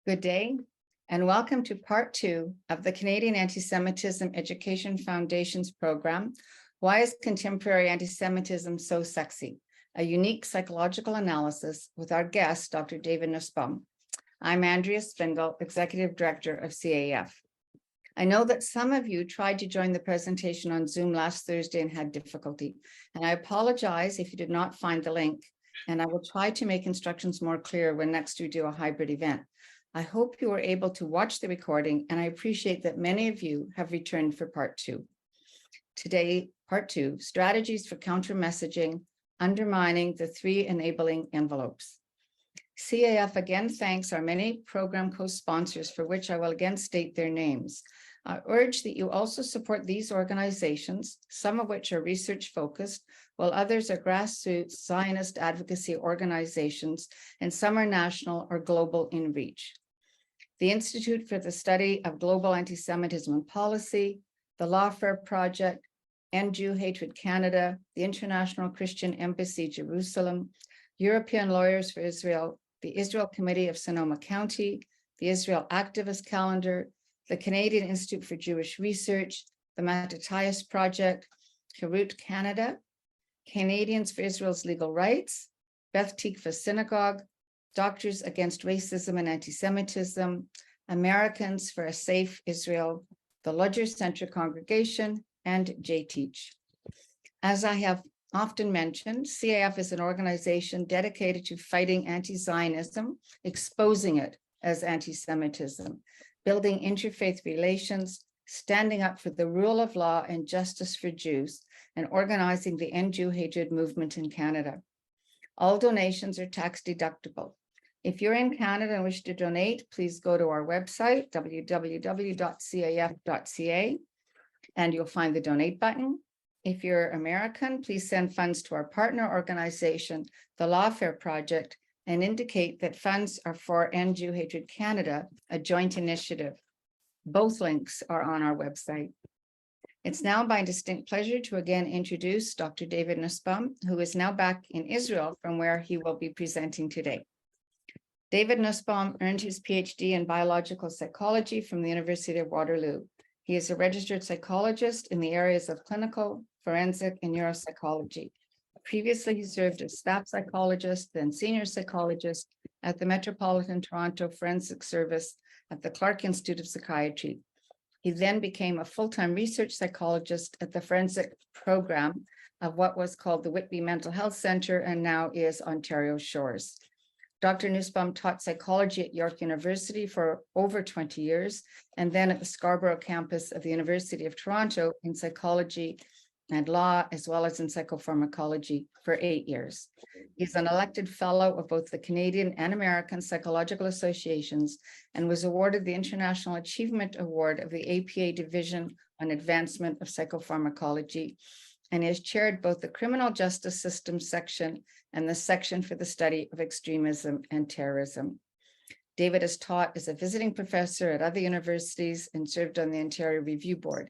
Good day, and welcome to part 2 of the Canadian Anti-Semitism Education Foundation's program, Why is Contemporary Anti-Semitism So Sexy? A unique psychological analysis with our guest, Dr. David Nussbaum. I'm Andrea Spindle, Executive Director of CAEF. I know that some of you tried to join the presentation on Zoom last Thursday and had difficulty, and I apologize if you did not find the link, and I will try to make instructions more clear when next we do a hybrid event. I hope you were able to watch the recording, and I appreciate that many of you have returned for part 2. Today, part 2, strategies for counter-messaging, undermining the 3 enabling envelopes. CAEF again thanks our many program co-sponsors, for which I will again state their names. I urge that you also support these organizations, some of which are research-focused, while others are grassroots Zionist advocacy organizations, and some are national or global in reach. The Institute for the Study of Global Antisemitism and Policy, the Lawfare Project, End Jew Hatred Canada, the International Christian Embassy Jerusalem, European Lawyers for Israel, the Israel Committee of Sonoma County, the Israel Activist Calendar, the Canadian Institute for Jewish Research, the Mattathias Project, Herut Canada, Canadians for Israel's Legal Rights, Beth Tikva Synagogue, Doctors Against Racism and Antisemitism, Americans for a Safe Israel, the Ludger Center Congregation, and JTeach. As I have often mentioned, CAEF is an organization dedicated to fighting anti-Zionism, exposing it as anti-Semitism, building interfaith relations, standing up for the rule of law and justice for Jews, and organizing the End Jew Hatred movement in Canada. All donations are tax deductible. If you're in Canada and wish to donate, please go to our website, www.caef.ca, and you'll find the donate button. If you're American, please send funds to our partner organization, the Lawfare Project, and indicate that funds are for End Jew Hatred Canada, a joint initiative. Both links are on our website. It's now my distinct pleasure to again introduce Dr. David Nussbaum, who is now back in Israel from where he will be presenting today. David Nussbaum earned his PhD in biological psychology from the University of Waterloo. He is a registered psychologist in the areas of clinical, forensic, and neuropsychology. Previously, he served as staff psychologist, then senior psychologist at the Metropolitan Toronto Forensic Service at the Clark Institute of Psychiatry. He then became a full-time research psychologist at the forensic program of what was called the Whitby Mental Health Center and now is Ontario Shores. Dr. Nussbaum taught psychology at York University for over 20 years, and then at the Scarborough campus of the University of Toronto in psychology and law, as well as in psychopharmacology for 8 years. He's an elected fellow of both the Canadian and American Psychological Associations and was awarded the International Achievement Award of the APA Division on Advancement of Psychopharmacology, and has chaired both the Criminal Justice System section and the section for the study of extremism and terrorism. David has taught as a visiting professor at other universities and served on the Ontario Review Board.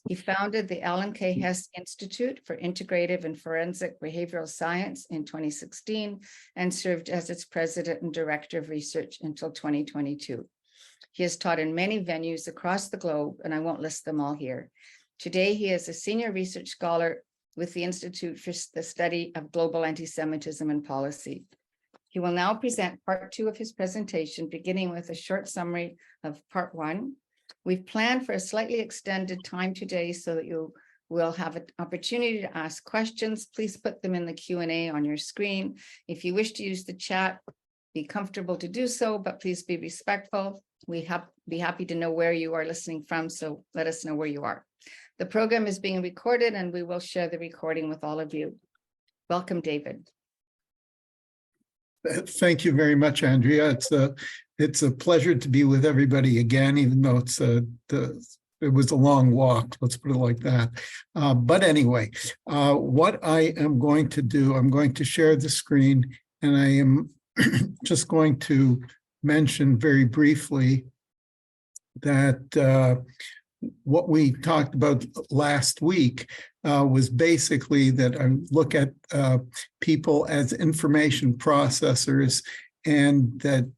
He founded the Alan K. Hess Institute for Integrative and Forensic Behavioral Science in 2016 and served as its president and director of research until 2022. He has taught in many venues across the globe, and I won't list them all here. Today, he is a senior research scholar with the Institute for the Study of Global Antisemitism and Policy. He will now present part 2 of his presentation, beginning with a short summary of part 1. We've planned for a slightly extended time today so that you will have an opportunity to ask questions. Please put them in the Q&A on your screen. If you wish to use the chat, be comfortable to do so, but please be respectful. Be happy to know where you are listening from, so let us know where you are. The program is being recorded and we will share the recording with all of you. Welcome, David. Thank you very much, Andrea. It's a pleasure to be with everybody again, even though it was a long walk, let's put it like that. But anyway, what I am going to do, I'm going to share the screen, and I am just going to mention very briefly that what we talked about last week was basically that I look at people as information processors and that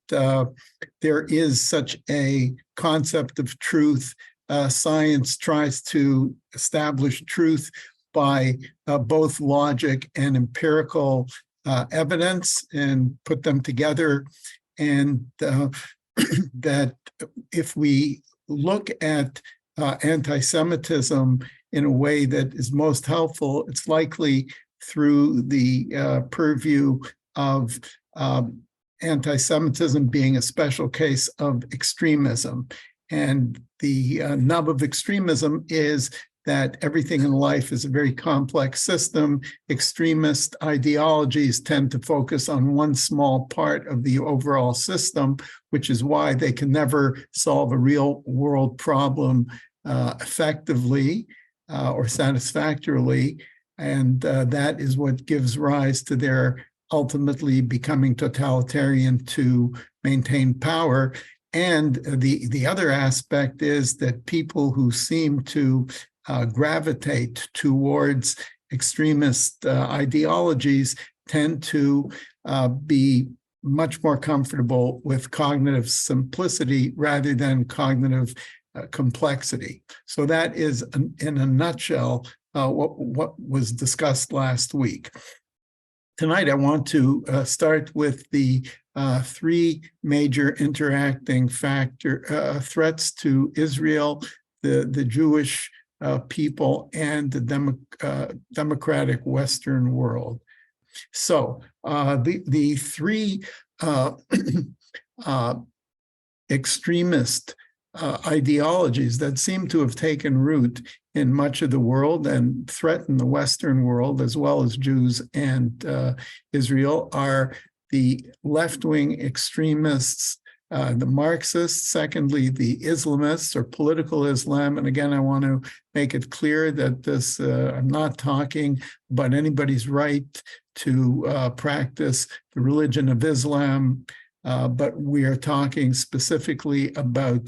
there is such a concept of truth. Science tries to establish truth by both logic and empirical evidence and put them together. And that if we look at anti-Semitism in a way that is most helpful, it's likely through the purview of anti-Semitism being a special case of extremism. And the nub of extremism is that everything in life is a very complex system. Extremist ideologies tend to focus on one small part of the overall system, which is why they can never solve a real world problem effectively or satisfactorily. And that is what gives rise to their ultimately becoming totalitarian to maintain power. And the other aspect is that people who seem to gravitate towards extremist ideologies tend to be much more comfortable with cognitive simplicity rather than cognitive complexity. So that is, in a nutshell, what was discussed last week. Tonight, I want to start with the three major interacting threats to Israel, the Jewish people, and the democratic Western world. So the three extremist ideologies that seem to have taken root in much of the world and threaten the Western world, as well as Jews and Israel, are the left-wing extremists, the Marxists, secondly, the Islamists or political Islam. And again, I want to make it clear that this, I'm not talking about anybody's right to practice the religion of Islam, but we are talking specifically about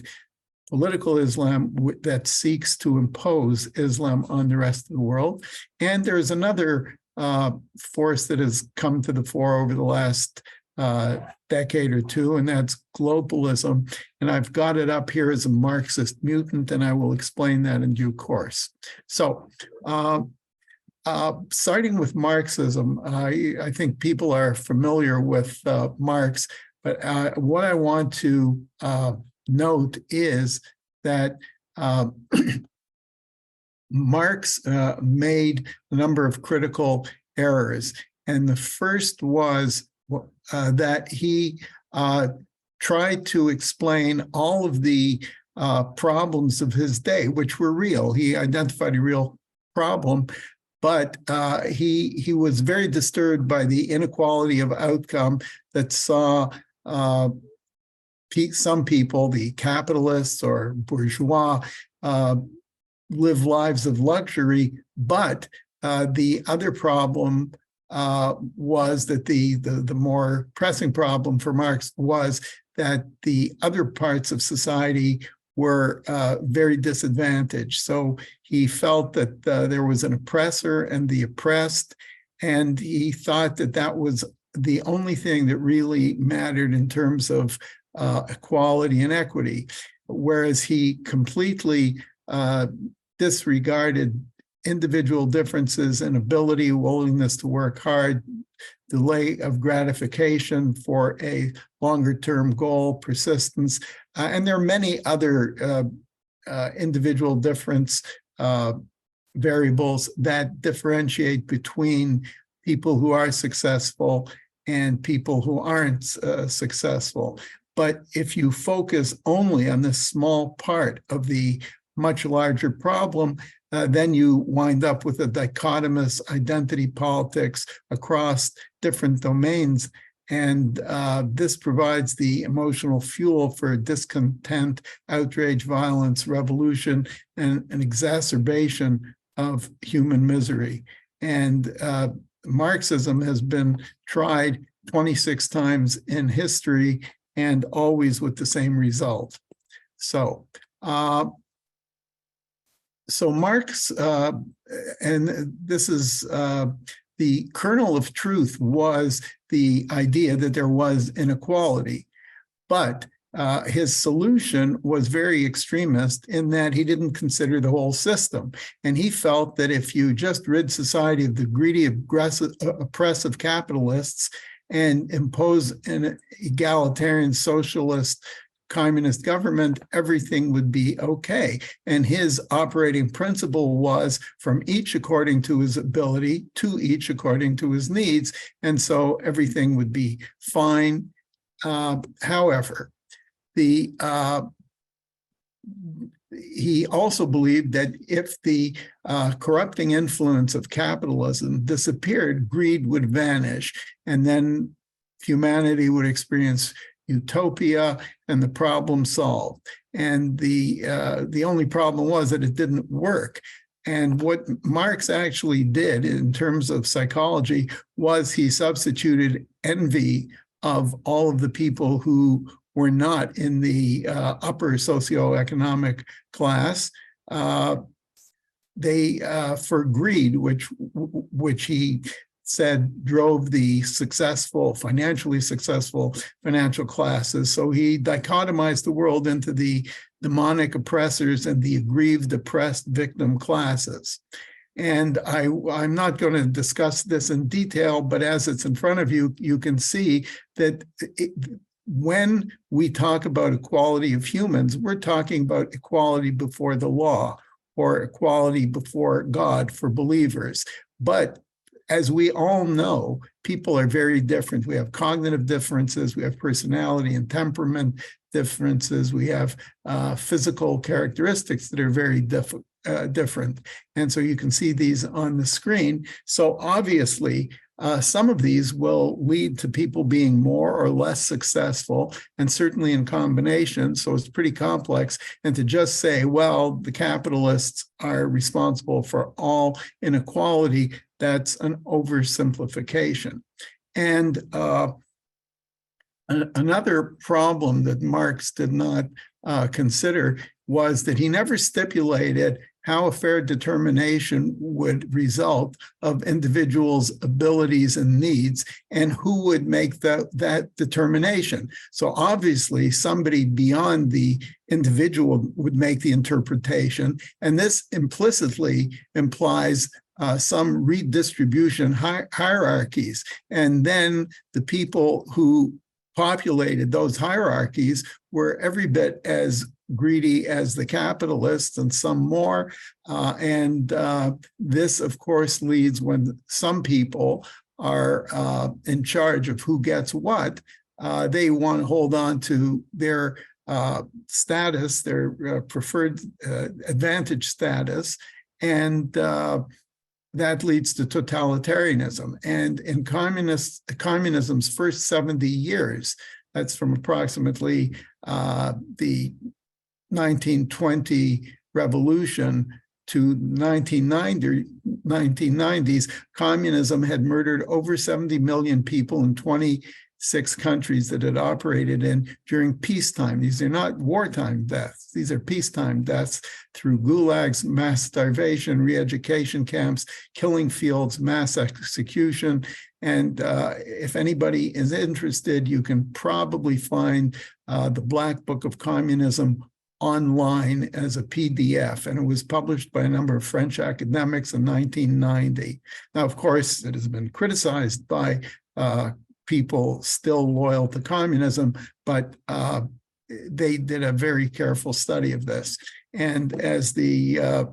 political Islam that seeks to impose Islam on the rest of the world. And there's another force that has come to the fore over the last decade or two, and that's globalism. And I've got it up here as a Marxist mutant, and I will explain that in due course. So starting with Marxism, I think people are familiar with Marx, but what I want to note is that Marx made a number of critical errors. And the first was that he tried to explain all of the problems of his day, which were real. He identified a real problem, but he was very disturbed by the inequality of outcome that saw some people, the capitalists or bourgeois, live lives of luxury, but the other problem was that the more pressing problem for Marx was that the other parts of society were very disadvantaged. So he felt that there was an oppressor and the oppressed, and he thought that that was the only thing that really mattered in terms of equality and equity, whereas he completely disregarded individual differences in ability, willingness to work hard, delay of gratification for a longer-term goal, persistence, and there are many other individual difference variables that differentiate between people who are successful and people who aren't successful. But if you focus only on this small part of the much larger problem, then you wind up with a dichotomous identity politics across different domains. And this provides the emotional fuel for discontent, outrage, violence, revolution, and an exacerbation of human misery. And Marxism has been tried 26 times in history and always with the same result. So Marx, and this is the kernel of truth was the idea that there was inequality. But his solution was very extremist in that he didn't consider the whole system. And he felt that if you just rid society of the greedy, aggressive, oppressive capitalists and impose an egalitarian, socialist, communist government, everything would be okay. And his operating principle was from each according to his ability, to each according to his needs. And so everything would be fine. However, he also believed that if the corrupting influence of capitalism disappeared, greed would vanish, and then humanity would experience utopia and the problem solved. And the only problem was that it didn't work. And what Marx actually did in terms of psychology was he substituted envy of all of the people who were not in the upper socioeconomic class, for greed, which he said drove the financially successful financial classes. So he dichotomized the world into the demonic oppressors and the aggrieved, oppressed victim classes. And I'm not going to discuss this in detail, but as it's in front of you, you can see that when we talk about equality of humans, we're talking about equality before the law or equality before God for believers. But as we all know, people are very different. We have cognitive differences, we have personality and temperament differences, we have physical characteristics that are very different. And so you can see these on the screen. So obviously, some of these will lead to people being more or less successful, and certainly in combination. So it's pretty complex. And to just say, well, the capitalists are responsible for all inequality, that's an oversimplification. And another problem that Marx did not consider was that he never stipulated how a fair determination would result of individuals' abilities and needs, and who would make that determination. So obviously, somebody beyond the individual would make the interpretation, and this implicitly implies some redistribution hierarchies. And then the people who populated those hierarchies were every bit as greedy as the capitalists, and some more. This, of course, leads when some people are in charge of who gets what, they want to hold on to their status, their preferred advantage status, and that leads to totalitarianism. And in communism's first 70 years, that's from approximately the 1920 revolution to 1990s, communism had murdered over 70 million people in 26 countries that it operated in during peacetime. These are not wartime deaths. These are peacetime deaths through gulags, mass starvation, re-education camps, killing fields, mass execution. And if anybody is interested, you can probably find the Black Book of Communism online as a PDF, and it was published by a number of French academics in 1990. Now, of course, it has been criticized by people still loyal to communism, but they did a very careful study of this. And as the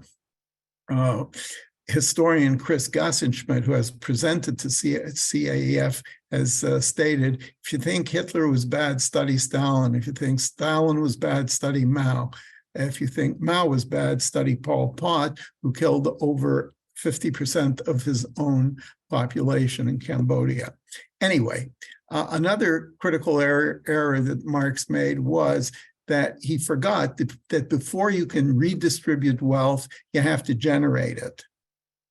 historian Chris Gassenschmidt, who has presented to CAEF, has stated, if you think Hitler was bad, study Stalin. If you think Stalin was bad, study Mao. If you think Mao was bad, study Pol Pot, who killed over 50% of his own population in Cambodia. Anyway, another critical error that Marx made was that he forgot that before you can redistribute wealth, you have to generate it.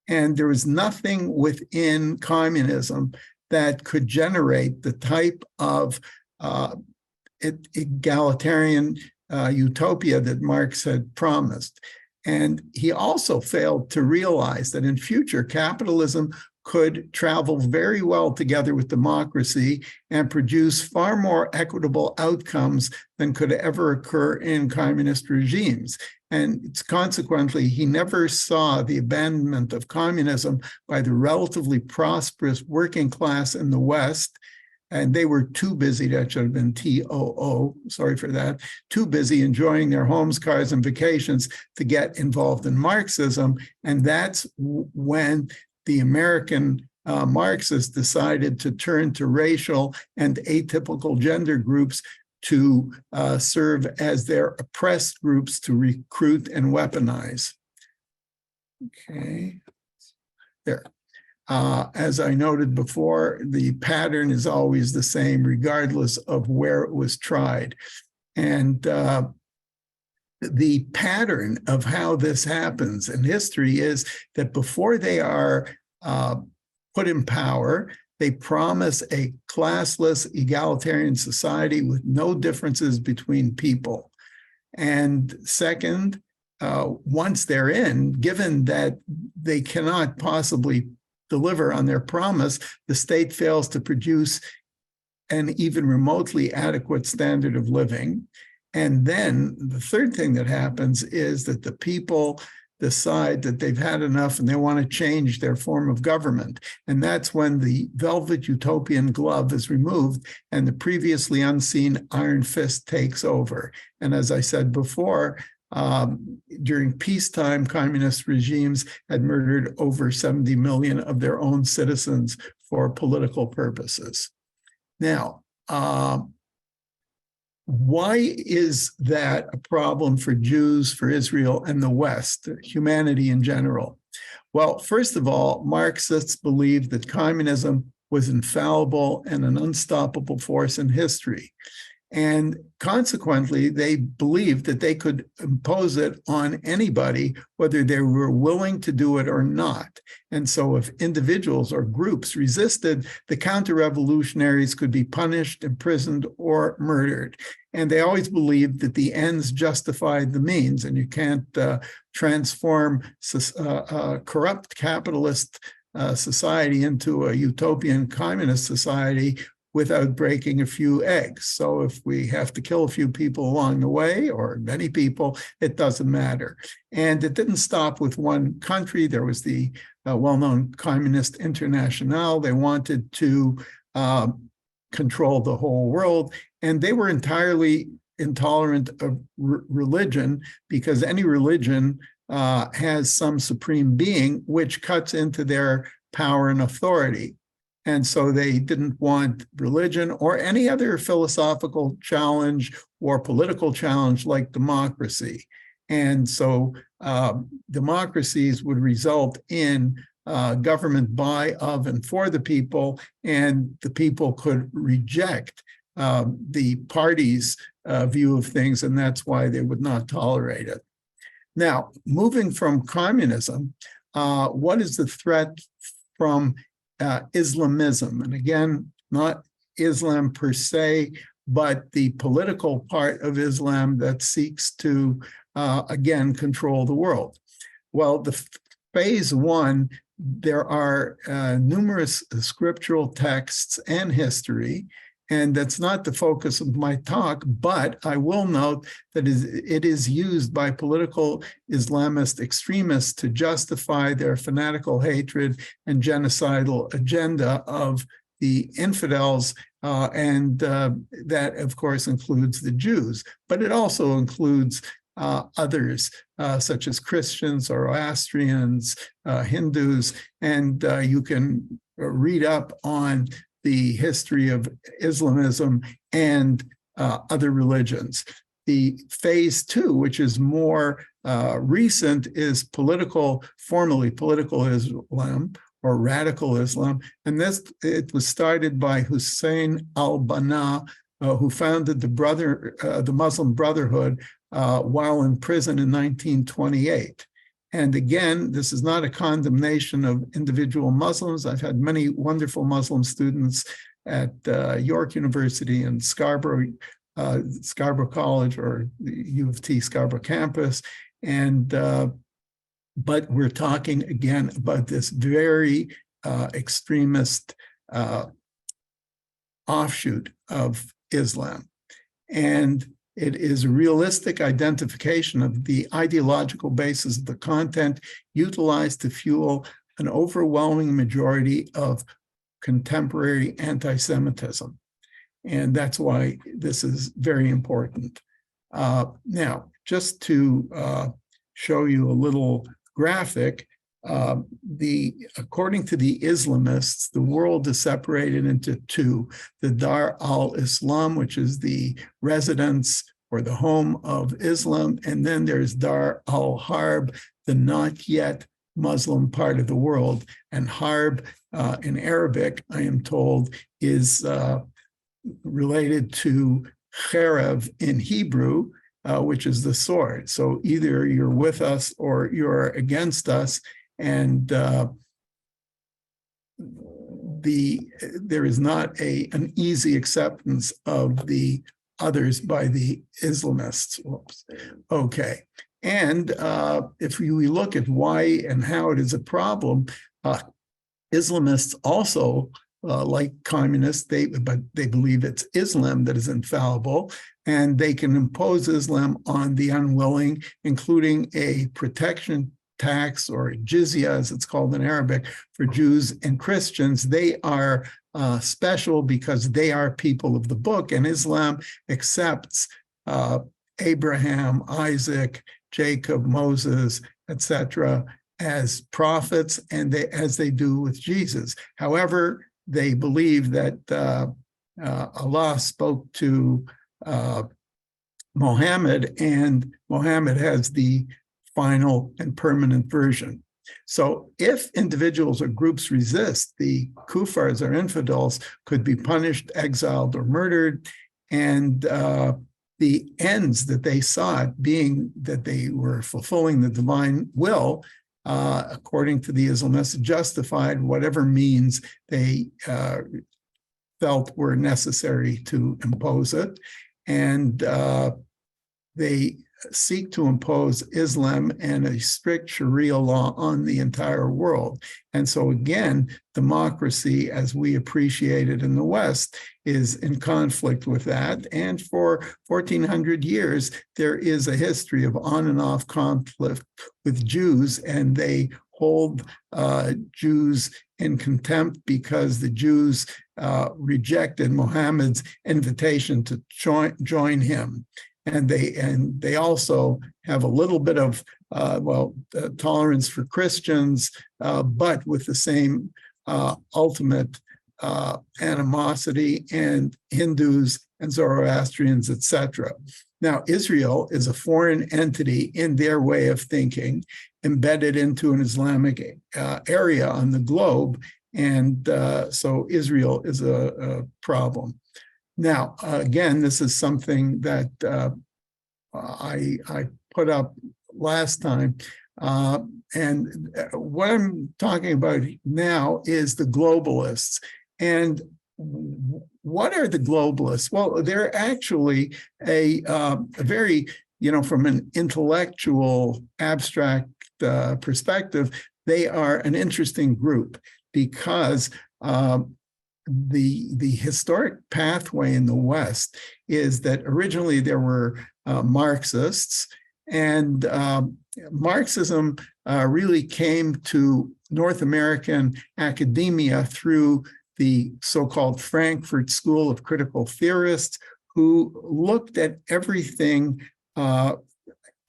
And there was nothing within communism that could generate the type of egalitarian utopia that Marx had promised. And he also failed to realize that in future, capitalism could travel very well together with democracy and produce far more equitable outcomes than could ever occur in communist regimes. And consequently, he never saw the abandonment of communism by the relatively prosperous working class in the West. And they were too busy, that should have been TOO, sorry for that, too busy enjoying their homes, cars, and vacations to get involved in Marxism. And that's when the American Marxists decided to turn to racial and atypical gender groups to serve as their oppressed groups to recruit and weaponize. Okay, there. As I noted before, the pattern is always the same, regardless of where it was tried. And the pattern of how this happens in history is that before they are put in power, they promise a classless, egalitarian society with no differences between people. And second, once they're in, given that they cannot possibly deliver on their promise, the state fails to produce an even remotely adequate standard of living. And then the third thing that happens is that the people decide that they've had enough and they want to change their form of government. And that's when the velvet utopian glove is removed and the previously unseen iron fist takes over. And as I said before, during peacetime, communist regimes had murdered over 70 million of their own citizens for political purposes. Now, why is that a problem for Jews, for Israel, and the West, humanity in general? Well, first of all, Marxists believed that communism was infallible and an unstoppable force in history. And consequently, they believed that they could impose it on anybody, whether they were willing to do it or not. And so if individuals or groups resisted, the counter-revolutionaries could be punished, imprisoned, or murdered. And they always believed that the ends justified the means, and you can't transform a corrupt capitalist society into a utopian communist society without breaking a few eggs. So if we have to kill a few people along the way, or many people, it doesn't matter. And it didn't stop with one country. There was the well-known Communist Internationale. They wanted to control the whole world, and they were entirely intolerant of religion, because any religion has some supreme being which cuts into their power and authority. And so they didn't want religion or any other philosophical challenge or political challenge like democracy. And so democracies would result in government by, of, and for the people, and the people could reject the party's view of things, and that's why they would not tolerate it. Now, moving from communism, what is the threat from Islamism? And again, not Islam per se, but the political part of Islam that seeks to, again, control the world. Well, the phase one, there are numerous scriptural texts and history, and that's not the focus of my talk, but I will note that it is used by political Islamist extremists to justify their fanatical hatred and genocidal agenda of the infidels, and that, of course, includes the Jews, but it also includes others, such as Christians, Zoroastrians, Hindus, and you can read up on the history of Islamism and other religions. The phase two, which is more recent, is formally political Islam or radical Islam. And it was started by Hussein al-Banna, who founded the Muslim Brotherhood while in prison in 1928. And again, this is not a condemnation of individual Muslims. I've had many wonderful Muslim students at York University and Scarborough College, or the U of T Scarborough campus. And but we're talking again about this very extremist offshoot of Islam. And it is a realistic identification of the ideological basis of the content utilized to fuel an overwhelming majority of contemporary anti-Semitism. And that's why this is very important. Now, just to show you a little graphic, according to the Islamists, the world is separated into two: the Dar al-Islam, which is the residence or the home of Islam, and then there's Dar al-Harb, the not yet Muslim part of the world. And Harb in Arabic, I am told, is related to Cherev in Hebrew, which is the sword. So either you're with us or you're against us. And there is not an easy acceptance of the others by the Islamists. Whoops. Okay. And if we look at why and how it is a problem, Islamists also, like communists, but they believe it's Islam that is infallible, and they can impose Islam on the unwilling, including a protection tax, or jizya, as it's called in Arabic, for Jews and Christians. They are special because they are people of the book, and Islam accepts Abraham, Isaac, Jacob, Moses, etc., as prophets, and as they do with Jesus. However, they believe that Allah spoke to Muhammad, and Muhammad has the final and permanent version. So if individuals or groups resist, the kuffars or infidels could be punished, exiled, or murdered, and the ends that they sought, being that they were fulfilling the divine will, according to the Islamists, justified whatever means they felt were necessary to impose it. And they seek to impose Islam and a strict Sharia law on the entire world. And so again, democracy, as we appreciate it in the West, is in conflict with that. And for 1400 years, there is a history of on and off conflict with Jews, and they hold Jews in contempt because the Jews rejected Muhammad's invitation to join him. And they also have a little bit of tolerance for Christians, but with the same ultimate animosity, and Hindus and Zoroastrians, etc. Now, Israel is a foreign entity in their way of thinking, embedded into an Islamic area on the globe, and so Israel is a problem. Now, again, this is something that I put up last time. And what I'm talking about now is the globalists. And what are the globalists? Well, they're actually a very, from an intellectual, abstract perspective, they are an interesting group because the historic pathway in the West is that originally there were Marxists, and Marxism really came to North American academia through the so-called Frankfurt School of Critical Theorists, who looked at everything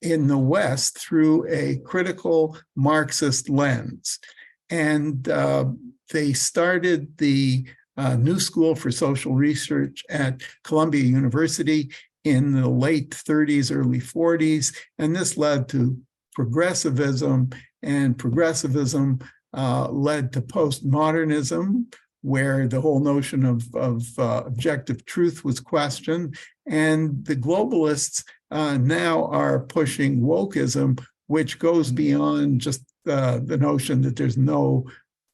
in the West through a critical Marxist lens. And they started the New School for Social Research at Columbia University in the late 30s, early 40s, and this led to progressivism, and progressivism led to postmodernism, where the whole notion of objective truth was questioned. And the globalists now are pushing wokeism, which goes beyond just the notion that there's no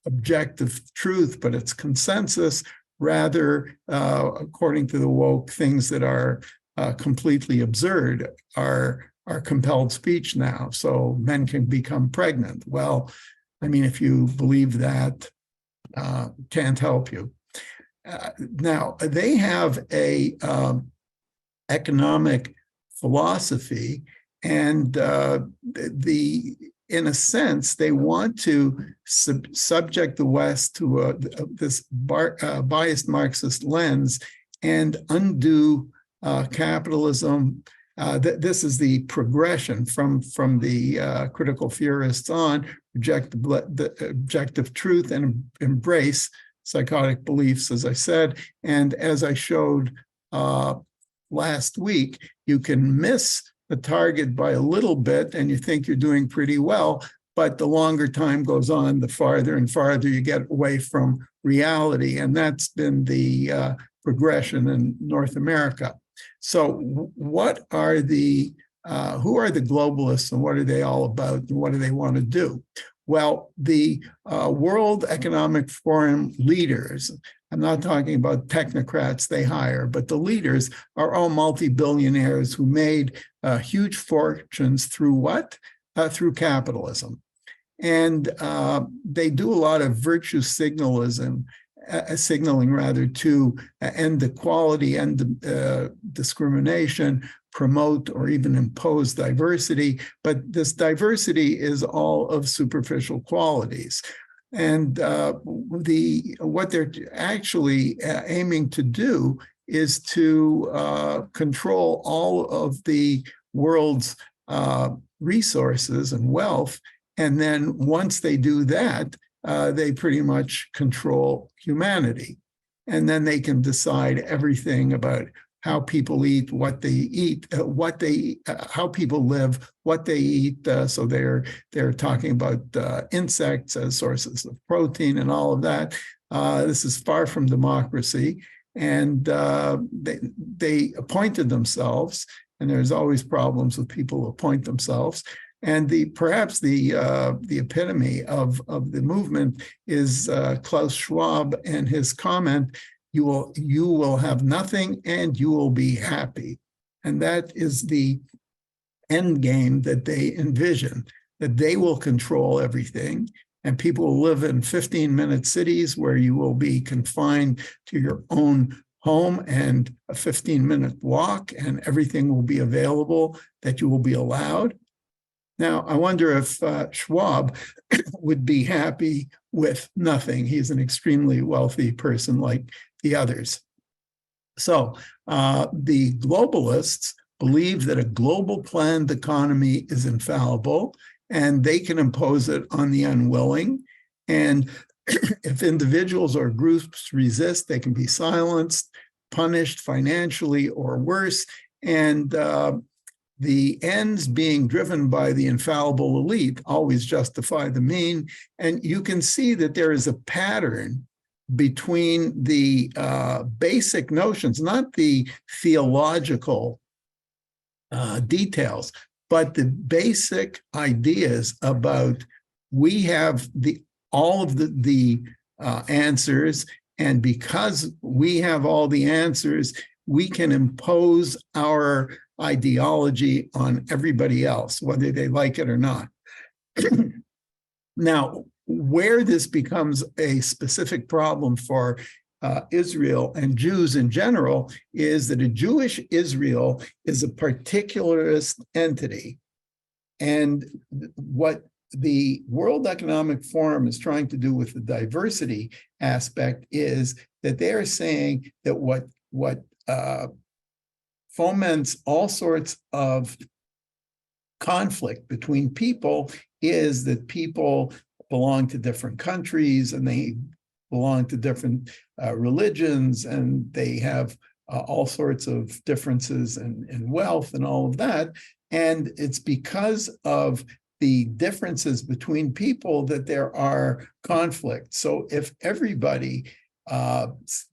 objective truth, but it's consensus. Rather, according to the woke, things that are completely absurd are compelled speech now. So men can become pregnant. Well, I mean, if you believe that, can't help you. Now, they have a economic philosophy, and in a sense, they want to subject the West to this biased Marxist lens and undo capitalism. This is the progression from the critical theorists on, reject the objective truth and embrace psychotic beliefs, as I said. And as I showed last week, you can miss the target by a little bit and you think you're doing pretty well, but the longer time goes on, the farther and farther you get away from reality. And that's been the progression in North America. So what are the, who are the globalists and what are they all about and what do they want to do? Well, the World Economic Forum leaders, I'm not talking about technocrats they hire, but the leaders are all multi-billionaires who made huge fortunes through what? Through capitalism. And they do a lot of virtue signaling to end equality, end discrimination, promote or even impose diversity. But this diversity is all of superficial qualities. And what they're actually aiming to do is to control all of the world's resources and wealth. And then once they do that, they pretty much control humanity. And then they can decide everything about how people eat, what they eat, how people live, what they eat. So they're talking about insects as sources of protein and all of that. This is far from democracy. And they appointed themselves, and there's always problems with people who appoint themselves. And perhaps the epitome of the movement is Klaus Schwab and his comment, you will have nothing and you will be happy. And that is the end game that they envision, that they will control everything and people will live in 15-minute cities where you will be confined to your own home and a 15-minute walk and everything will be available that you will be allowed. Now, I wonder if Schwab would be happy with nothing. He's an extremely wealthy person like the others. So the globalists believe that a global planned economy is infallible and they can impose it on the unwilling. And if individuals or groups resist, they can be silenced, punished financially or worse. And the ends being driven by the infallible elite always justify the mean. And you can see that there is a pattern between the basic notions, not the theological details, but the basic ideas about we have all of the answers, and because we have all the answers, we can impose our ideology on everybody else, whether they like it or not. Now, where this becomes a specific problem for Israel and Jews in general is that a Jewish Israel is a particularist entity. And what the World Economic Forum is trying to do with the diversity aspect is that they're saying that what foments all sorts of conflict between people is that people belong to different countries and they belong to different religions and they have all sorts of differences in wealth and all of that. And it's because of the differences between people that there are conflicts. So if everybody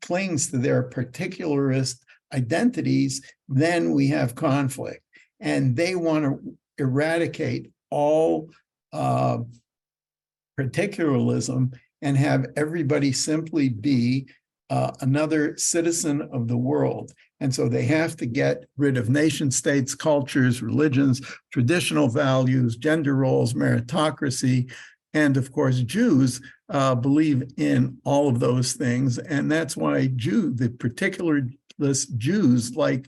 clings to their particularist identities, then we have conflict. And they want to eradicate all particularism and have everybody simply be another citizen of the world. And so they have to get rid of nation states, cultures, religions, traditional values, gender roles, meritocracy, And of course, Jews believe in all of those things. And that's why the particularist Jews, like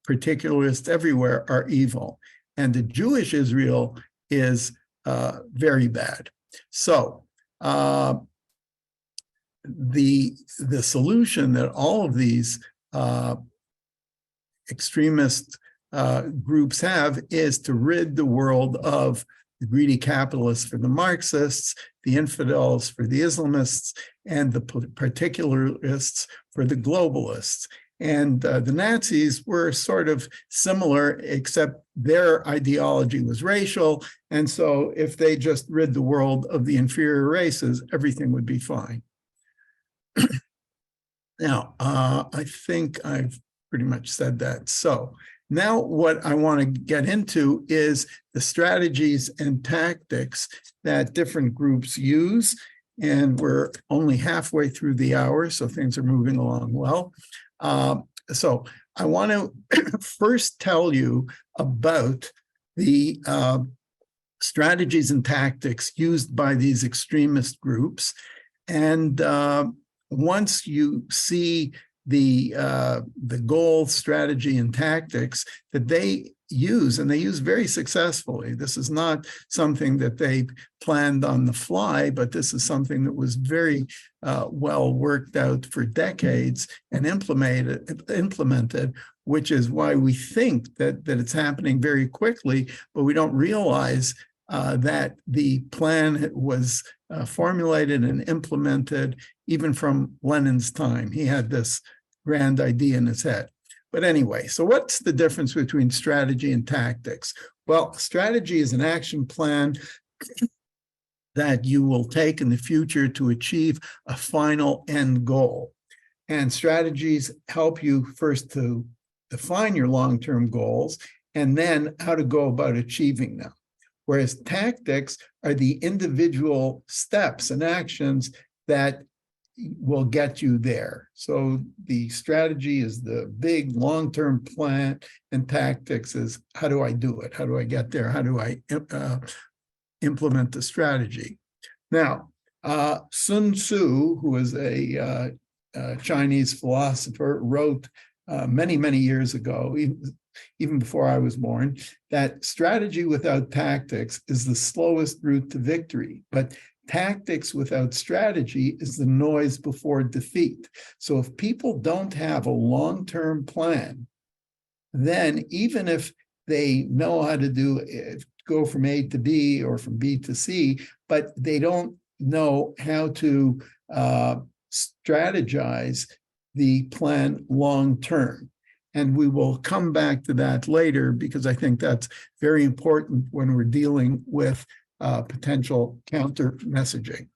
particularists everywhere, are evil. And the Jewish Israel is very bad. So the solution that all of these extremist groups have is to rid the world of the greedy capitalists for the Marxists, the infidels for the Islamists, and the particularists for the globalists. And the Nazis were sort of similar, except their ideology was racial. And so if they just rid the world of the inferior races, everything would be fine. Now, I think I've pretty much said that. So now what I want to get into is the strategies and tactics that different groups use. And we're only halfway through the hour, so things are moving along well. So I want to first tell you about the strategies and tactics used by these extremist groups. And once you see the goal, strategy, and tactics that they use, and they use very successfully. This is not something that they planned on the fly, but this is something that was very well worked out for decades and implemented, which is why we think that it's happening very quickly, but we don't realize that the plan was formulated and implemented even from Lenin's time. He had this grand idea in his head. But anyway, so what's the difference between strategy and tactics? Well, strategy is an action plan that you will take in the future to achieve a final end goal. And strategies help you first to define your long-term goals and then how to go about achieving them. Whereas tactics are the individual steps and actions that will get you there. So the strategy is the big long-term plan, and tactics is how do I do it? How do I get there? How do I implement the strategy? Now, Sun Tzu, who is a Chinese philosopher, wrote many, many years ago, even before I was born, that strategy without tactics is the slowest route to victory. But tactics without strategy is the noise before defeat. So if people don't have a long-term plan, then even if they know how to go from A to B or from B to C, but they don't know how to strategize the plan long-term. And we will come back to that later because I think that's very important when we're dealing with potential counter messaging.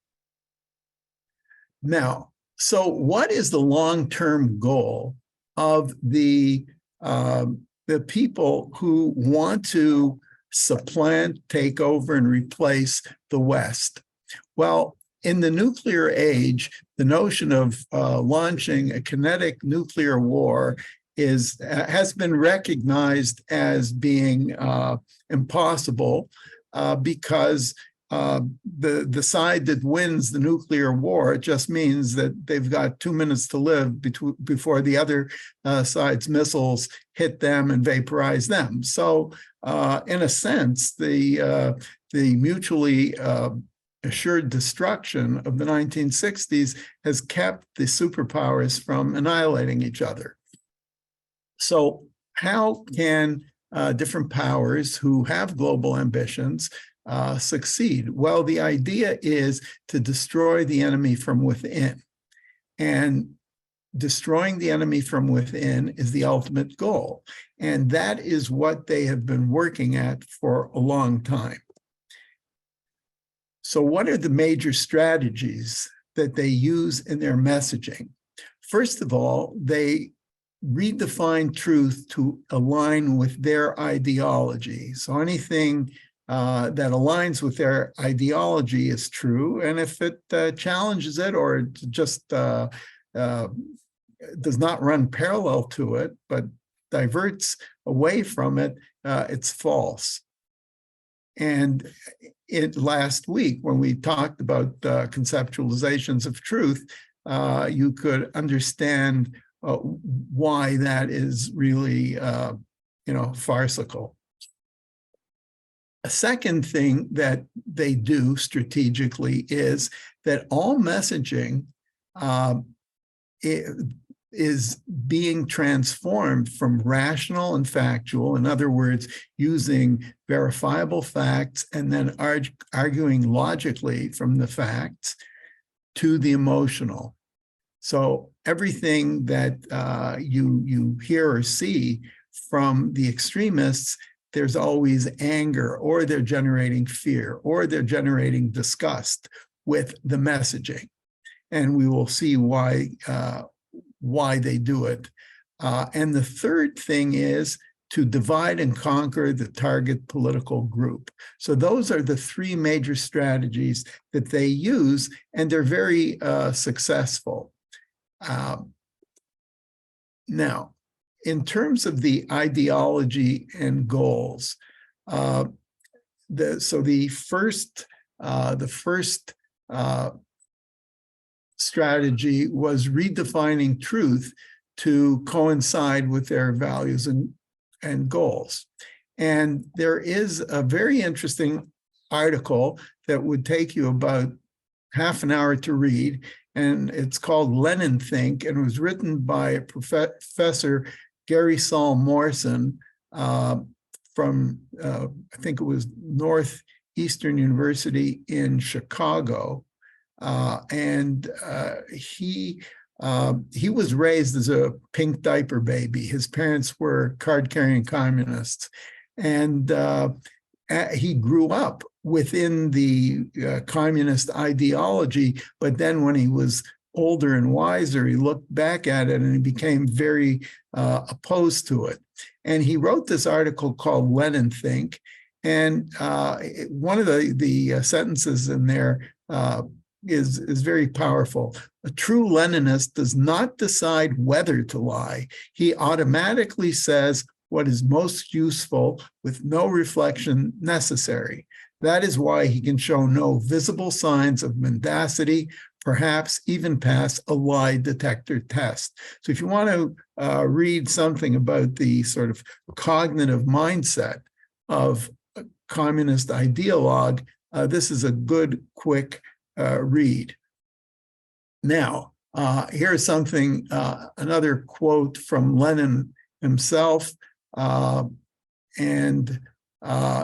Now, so what is the long-term goal of the people who want to supplant, take over, and replace the West? Well, in the nuclear age, the notion of launching a kinetic nuclear war has been recognized as being impossible. Because the side that wins the nuclear war, it just means that they've got 2 minutes to live before the other side's missiles hit them and vaporize them. So in a sense, the mutually assured destruction of the 1960s has kept the superpowers from annihilating each other. So how can different powers who have global ambitions succeed? Well, the idea is to destroy the enemy from within. And destroying the enemy from within is the ultimate goal. And that is what they have been working at for a long time. So what are the major strategies that they use in their messaging? First of all, they redefine truth to align with their ideology. So anything that aligns with their ideology is true. And if it challenges it or it just does not run parallel to it, but diverts away from it, it's false. And last week, when we talked about conceptualizations of truth, you could understand why that is really, farcical. A second thing that they do strategically is that all messaging is being transformed from rational and factual, in other words, using verifiable facts and then arguing logically from the facts, to the emotional. So everything that you hear or see from the extremists, there's always anger, or they're generating fear, or they're generating disgust with the messaging. And we will see why they do it. And the third thing is to divide and conquer the target political group. So those are the three major strategies that they use, and they're very successful. Now, in terms of the ideology and goals, the first strategy was redefining truth to coincide with their values and goals. And there is a very interesting article that would take you about half an hour to read, and it's called Lenin Think, and it was written by Professor Gary Saul Morrison from, I think it was Northeastern University in Chicago. And he was raised as a pink diaper baby. His parents were card-carrying communists, and he grew up within the communist ideology. But then when he was older and wiser, he looked back at it and he became very opposed to it. And he wrote this article called Lenin Think. And one of the sentences in there is very powerful. A true Leninist does not decide whether to lie. He automatically says what is most useful with no reflection necessary. That is why he can show no visible signs of mendacity, perhaps even pass a lie detector test. So if you want to read something about the sort of cognitive mindset of a communist ideologue, this is a good, quick read. Now, here's something, another quote from Lenin himself, and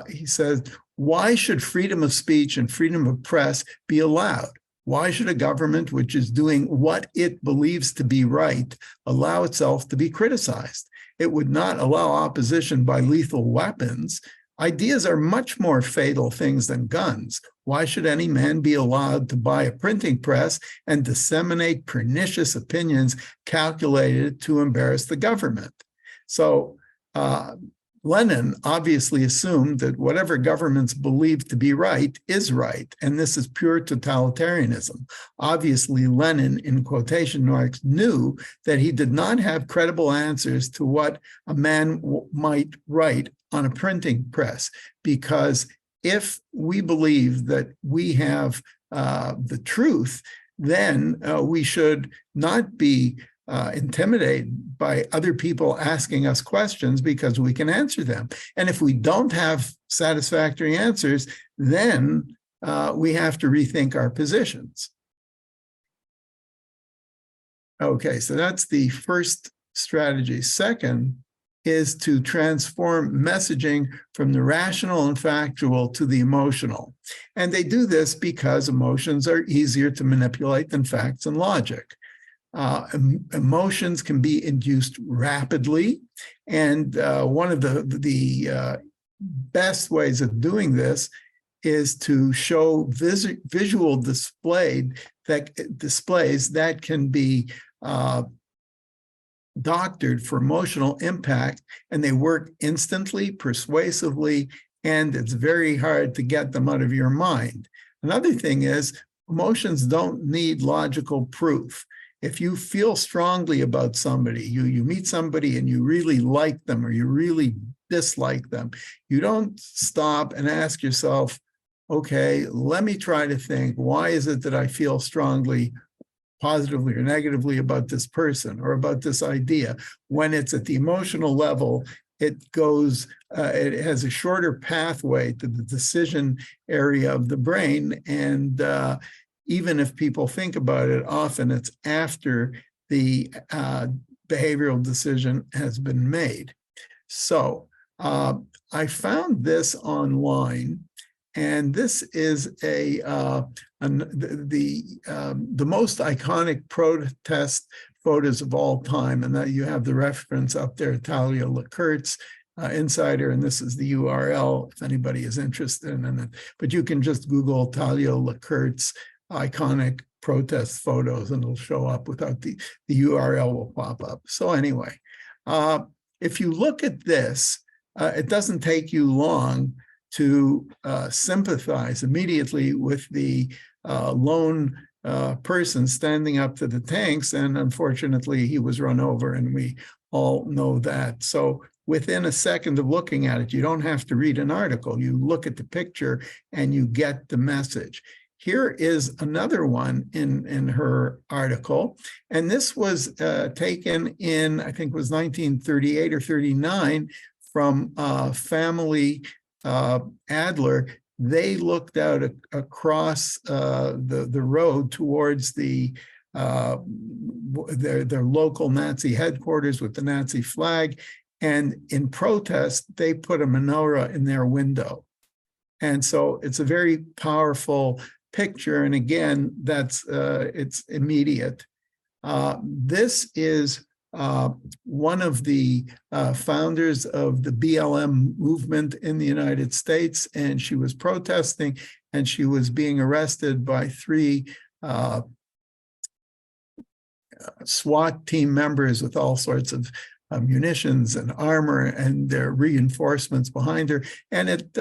he says, "Why should freedom of speech and freedom of press be allowed? Why should a government which is doing what it believes to be right allow itself to be criticized? It would not allow opposition by lethal weapons. Ideas are much more fatal things than guns. Why should any man be allowed to buy a printing press and disseminate pernicious opinions calculated to embarrass the government?" So Lenin obviously assumed that whatever governments believed to be right is right, and this is pure totalitarianism. Obviously, Lenin, in quotation marks, knew that he did not have credible answers to what a man might write on a printing press, because if we believe that we have the truth, then we should not be intimidated by other people asking us questions, because we can answer them. And if we don't have satisfactory answers, then we have to rethink our positions. Okay, so that's the first strategy. Second is to transform messaging from the rational and factual to the emotional. And they do this because emotions are easier to manipulate than facts and logic. Emotions can be induced rapidly, and one of the best ways of doing this is to show visual displays that can be doctored for emotional impact, and they work instantly, persuasively, and it's very hard to get them out of your mind. Another thing is emotions don't need logical proof. if you feel strongly about somebody, you meet somebody and you really like them or you really dislike them, you don't stop and ask yourself, okay, let me try to think, why is it that I feel strongly, positively or negatively about this person or about this idea? When it's at the emotional level, it goes, it has a shorter pathway to the decision area of the brain. And even if people think about it, often it's after the behavioral decision has been made. So I found this online, and this is the most iconic protest photos of all time, and that you have the reference up there, Talia Lakurt's Insider, and this is the URL if anybody is interested in it. But you can just Google Talia Lakurt's iconic protest photos, and it'll show up without the URL will pop up. So anyway, if you look at this, it doesn't take you long to sympathize immediately with the lone person standing up to the tanks, and unfortunately he was run over, and we all know that. So within a second of looking at it, you don't have to read an article. You look at the picture and you get the message. Here is another one in her article, and this was taken in, I think it was 1938 or 39, from Family Adler. They looked out across the road towards their local Nazi headquarters with the Nazi flag, and in protest, they put a menorah in their window. And so it's a very powerful picture, and again, that's it's immediate. This is one of the founders of the BLM movement in the United States, and she was protesting, and she was being arrested by 3 SWAT team members with all sorts of munitions and armor and their reinforcements behind her. And it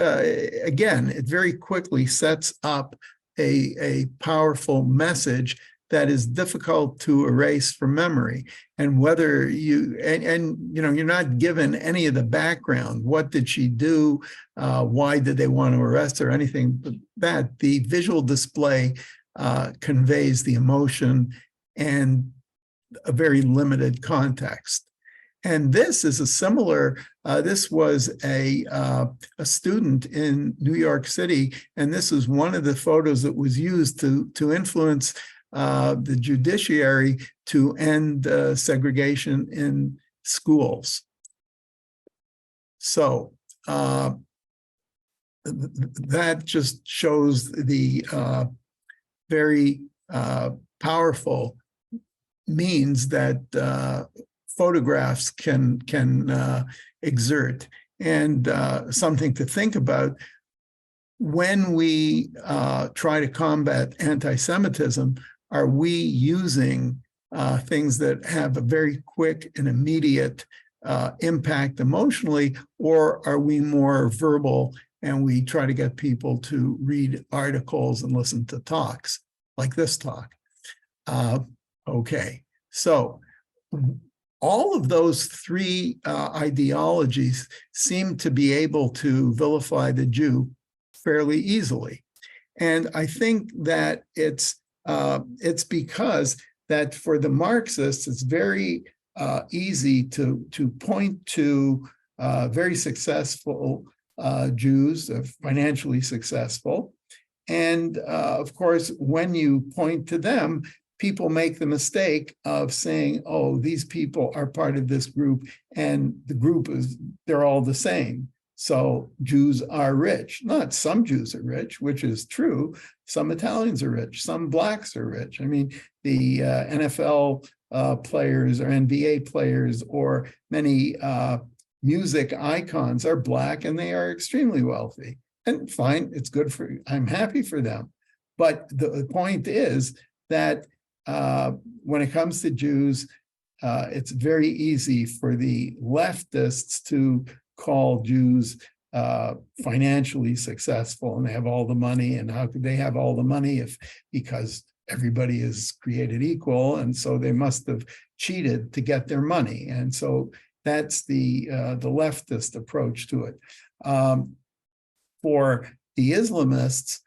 again, it very quickly sets up a powerful message that is difficult to erase from memory. And whether you, you know, you're not given any of the background. What did she do? Why did they want to arrest her? Anything but that. The visual display conveys the emotion and a very limited context. And this is a similar, this was a student in New York City, and this is one of the photos that was used to influence the judiciary to end segregation in schools. So that just shows the very powerful means that photographs can exert, and something to think about when we try to combat anti-Semitism. Are we using things that have a very quick and immediate impact emotionally, or are we more verbal and we try to get people to read articles and listen to talks like this talk? Okay, so all of those 3 ideologies seem to be able to vilify the Jew fairly easily. And I think that it's because that for the Marxists, it's very easy to point to very successful Jews, financially successful. And of course, when you point to them, people make the mistake of saying, oh, these people are part of this group, and the group they're all the same. So Jews are rich. Not some Jews are rich, which is true. Some Italians are rich. Some blacks are rich. I mean, the NFL players or NBA players or many music icons are black, and they are extremely wealthy. And fine, it's good for, I'm happy for them. But the point is that when it comes to Jews, it's very easy for the leftists to call Jews financially successful, and they have all the money. And how could they have all the money because everybody is created equal, and so they must have cheated to get their money. And so that's the leftist approach to it. For the Islamists,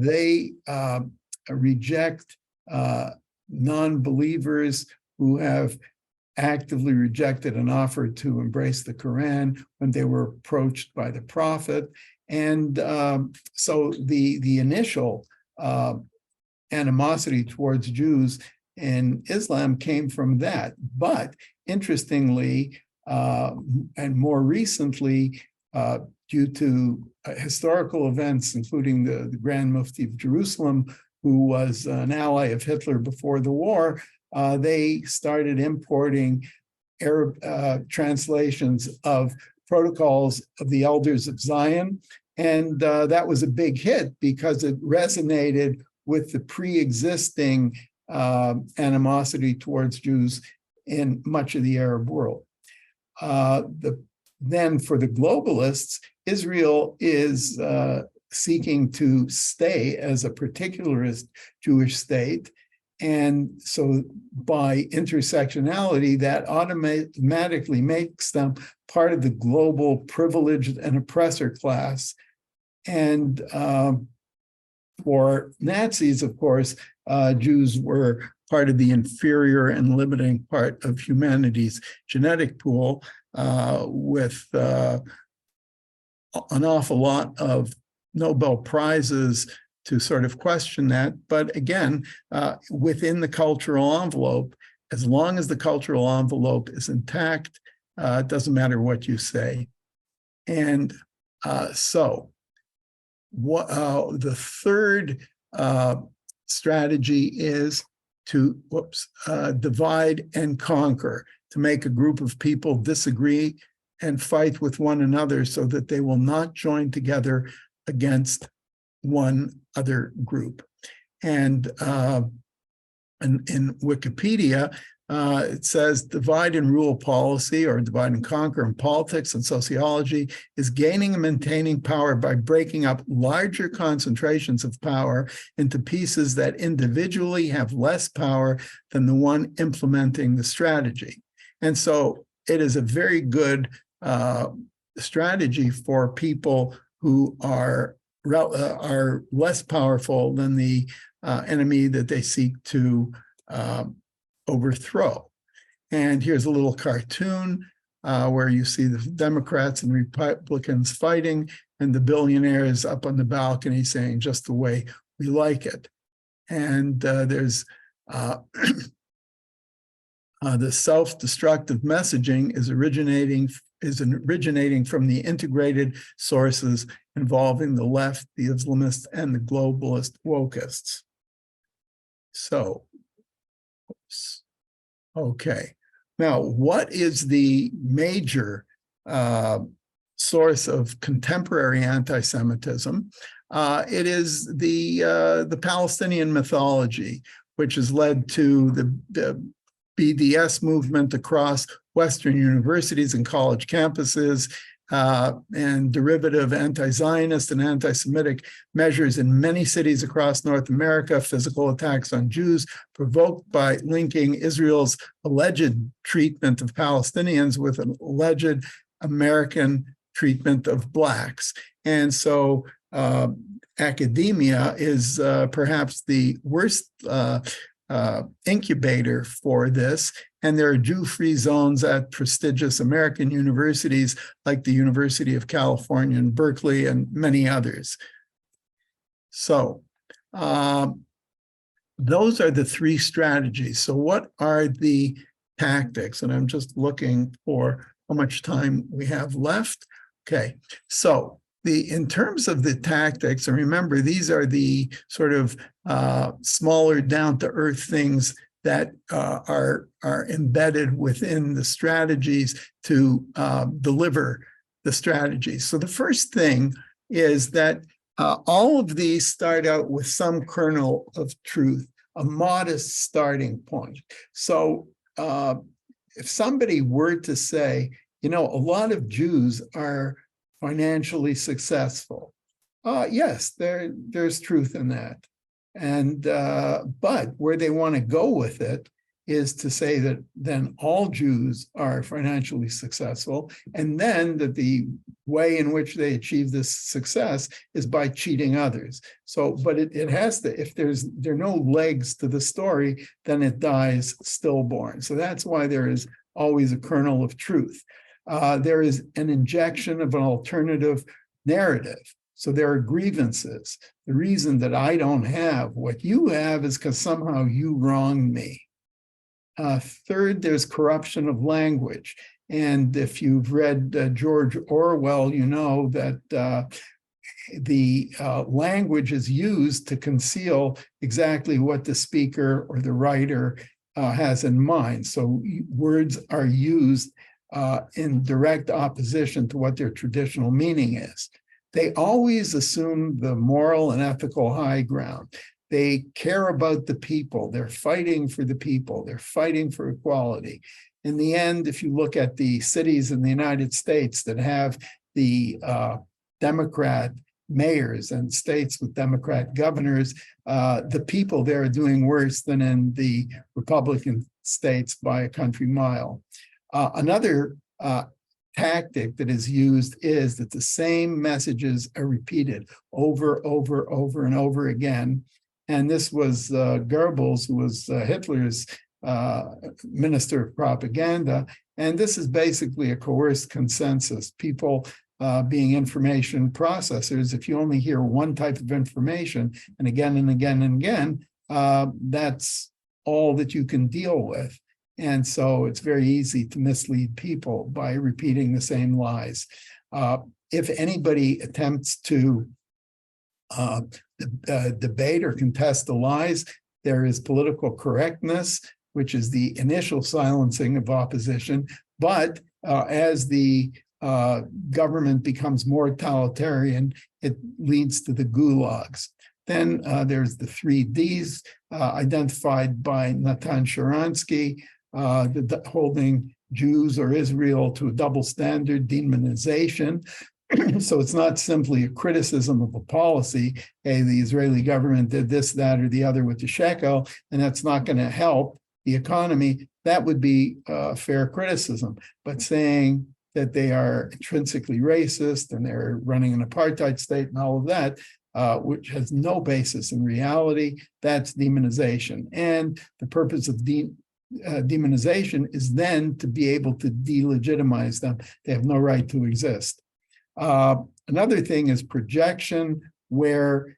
they reject non-believers who have actively rejected an offer to embrace the Quran when they were approached by the Prophet. And so the initial animosity towards Jews in Islam came from that. But interestingly, and more recently, due to historical events, including the Grand Mufti of Jerusalem, who was an ally of Hitler before the war, they started importing Arab translations of Protocols of the Elders of Zion. And that was a big hit because it resonated with the pre-existing animosity towards Jews in much of the Arab world. Then for the globalists, Israel is seeking to stay as a particularist Jewish state. And so by intersectionality, that automatically makes them part of the global privileged and oppressor class. And for Nazis, of course, Jews were part of the inferior and limiting part of humanity's genetic pool, with an awful lot of Nobel Prizes to sort of question that. But again, within the cultural envelope, as long as the cultural envelope is intact, it doesn't matter what you say. And so the third strategy is to divide and conquer, to make a group of people disagree and fight with one another so that they will not join together against one other group. And in Wikipedia, it says divide and rule policy, or divide and conquer in politics and sociology, is gaining and maintaining power by breaking up larger concentrations of power into pieces that individually have less power than the one implementing the strategy. And so it is a very good strategy for people who are less powerful than the enemy that they seek to overthrow. And here's a little cartoon where you see the Democrats and Republicans fighting, and the billionaires up on the balcony saying, just the way we like it. And there's the self-destructive messaging is originating from the integrated sources involving the left, the Islamists, and the globalist wokists. So, okay. Now, what is the major source of contemporary anti-Semitism? It is the Palestinian mythology, which has led to the BDS movement across Western universities and college campuses, and derivative anti-Zionist and anti-Semitic measures in many cities across North America, physical attacks on Jews provoked by linking Israel's alleged treatment of Palestinians with an alleged American treatment of Blacks. And so academia is perhaps the worst incubator for this. And there are Jew-free zones at prestigious American universities like the University of California in Berkeley and many others. So those are the three strategies. So what are the tactics? And I'm just looking for how much time we have left. Okay, so in terms of the tactics, and remember, these are the sort of smaller down-to-earth things that are embedded within the strategies to deliver the strategies. So the first thing is that all of these start out with some kernel of truth, a modest starting point. So if somebody were to say, you know, a lot of Jews are financially successful, yes, there's truth in that. And but where they want to go with it is to say that then all Jews are financially successful, and then that the way in which they achieve this success is by cheating others. So, but it has to, if there are no legs to the story, then it dies stillborn. So that's why there is always a kernel of truth. There is an injection of an alternative narrative. So there are grievances. The reason that I don't have what you have is because somehow you wronged me. Third, there's corruption of language. And if you've read George Orwell, you know that the language is used to conceal exactly what the speaker or the writer has in mind. So words are used in direct opposition to what their traditional meaning is. They always assume the moral and ethical high ground. They care about the people. They're fighting for the people. They're fighting for equality. In the end, if you look at the cities in the United States that have the Democrat mayors and states with Democrat governors, the people there are doing worse than in the Republican states by a country mile. Another tactic that is used is that the same messages are repeated over and over again. And this was Goebbels, who was Hitler's minister of propaganda. And this is basically a coerced consensus. People being information processors, if you only hear one type of information and again and again and again, that's all that you can deal with. And so it's very easy to mislead people by repeating the same lies. If anybody attempts to debate or contest the lies, there is political correctness, which is the initial silencing of opposition. But as the government becomes more totalitarian, it leads to the gulags. Then there's the 3 Ds identified by Natan Sharansky, holding Jews or Israel to a double standard, demonization. So it's not simply a criticism of a policy. Hey, the Israeli government did this, that, or the other with the shekel, and that's not going to help the economy. That would be fair criticism. But saying that they are intrinsically racist and they're running an apartheid state and all of that, which has no basis in reality, that's demonization. And the purpose of demonization is then to be able to delegitimize them. They have no right to exist. Another thing is projection, where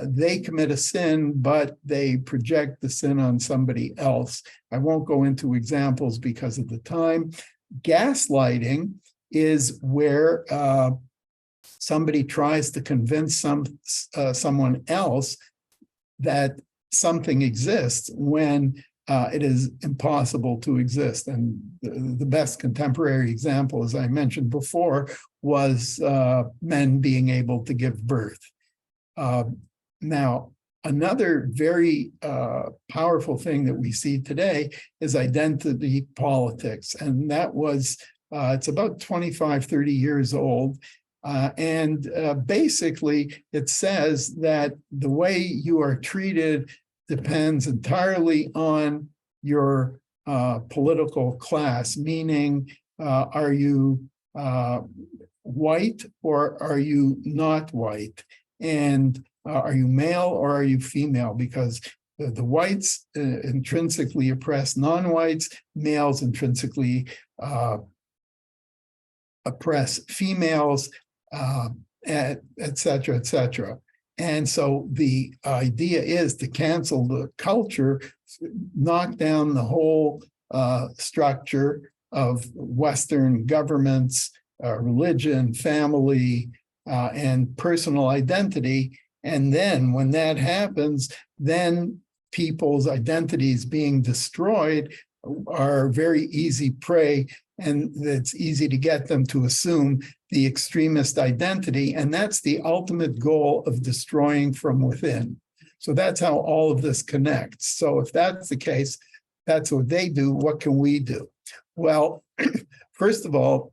they commit a sin, but they project the sin on somebody else. I won't go into examples because of the time. Gaslighting is where somebody tries to convince someone else that something exists when it is impossible to exist. And the best contemporary example, as I mentioned before, was men being able to give birth. Now, another very powerful thing that we see today is identity politics. And that was, it's about 25, 30 years old. And basically, it says that the way you are treated depends entirely on your political class, meaning are you white or are you not white? And are you male or are you female? Because the whites intrinsically oppress non-whites, males intrinsically oppress females, et cetera, et cetera. And so the idea is to cancel the culture, knock down the whole structure of Western governments, religion, family, and personal identity. And then when that happens, then people's identities being destroyed are very easy prey, and it's easy to get them to assume the extremist identity. And that's the ultimate goal of destroying from within. So that's how all of this connects. So if that's the case, that's what they do. What can we do? Well, first of all,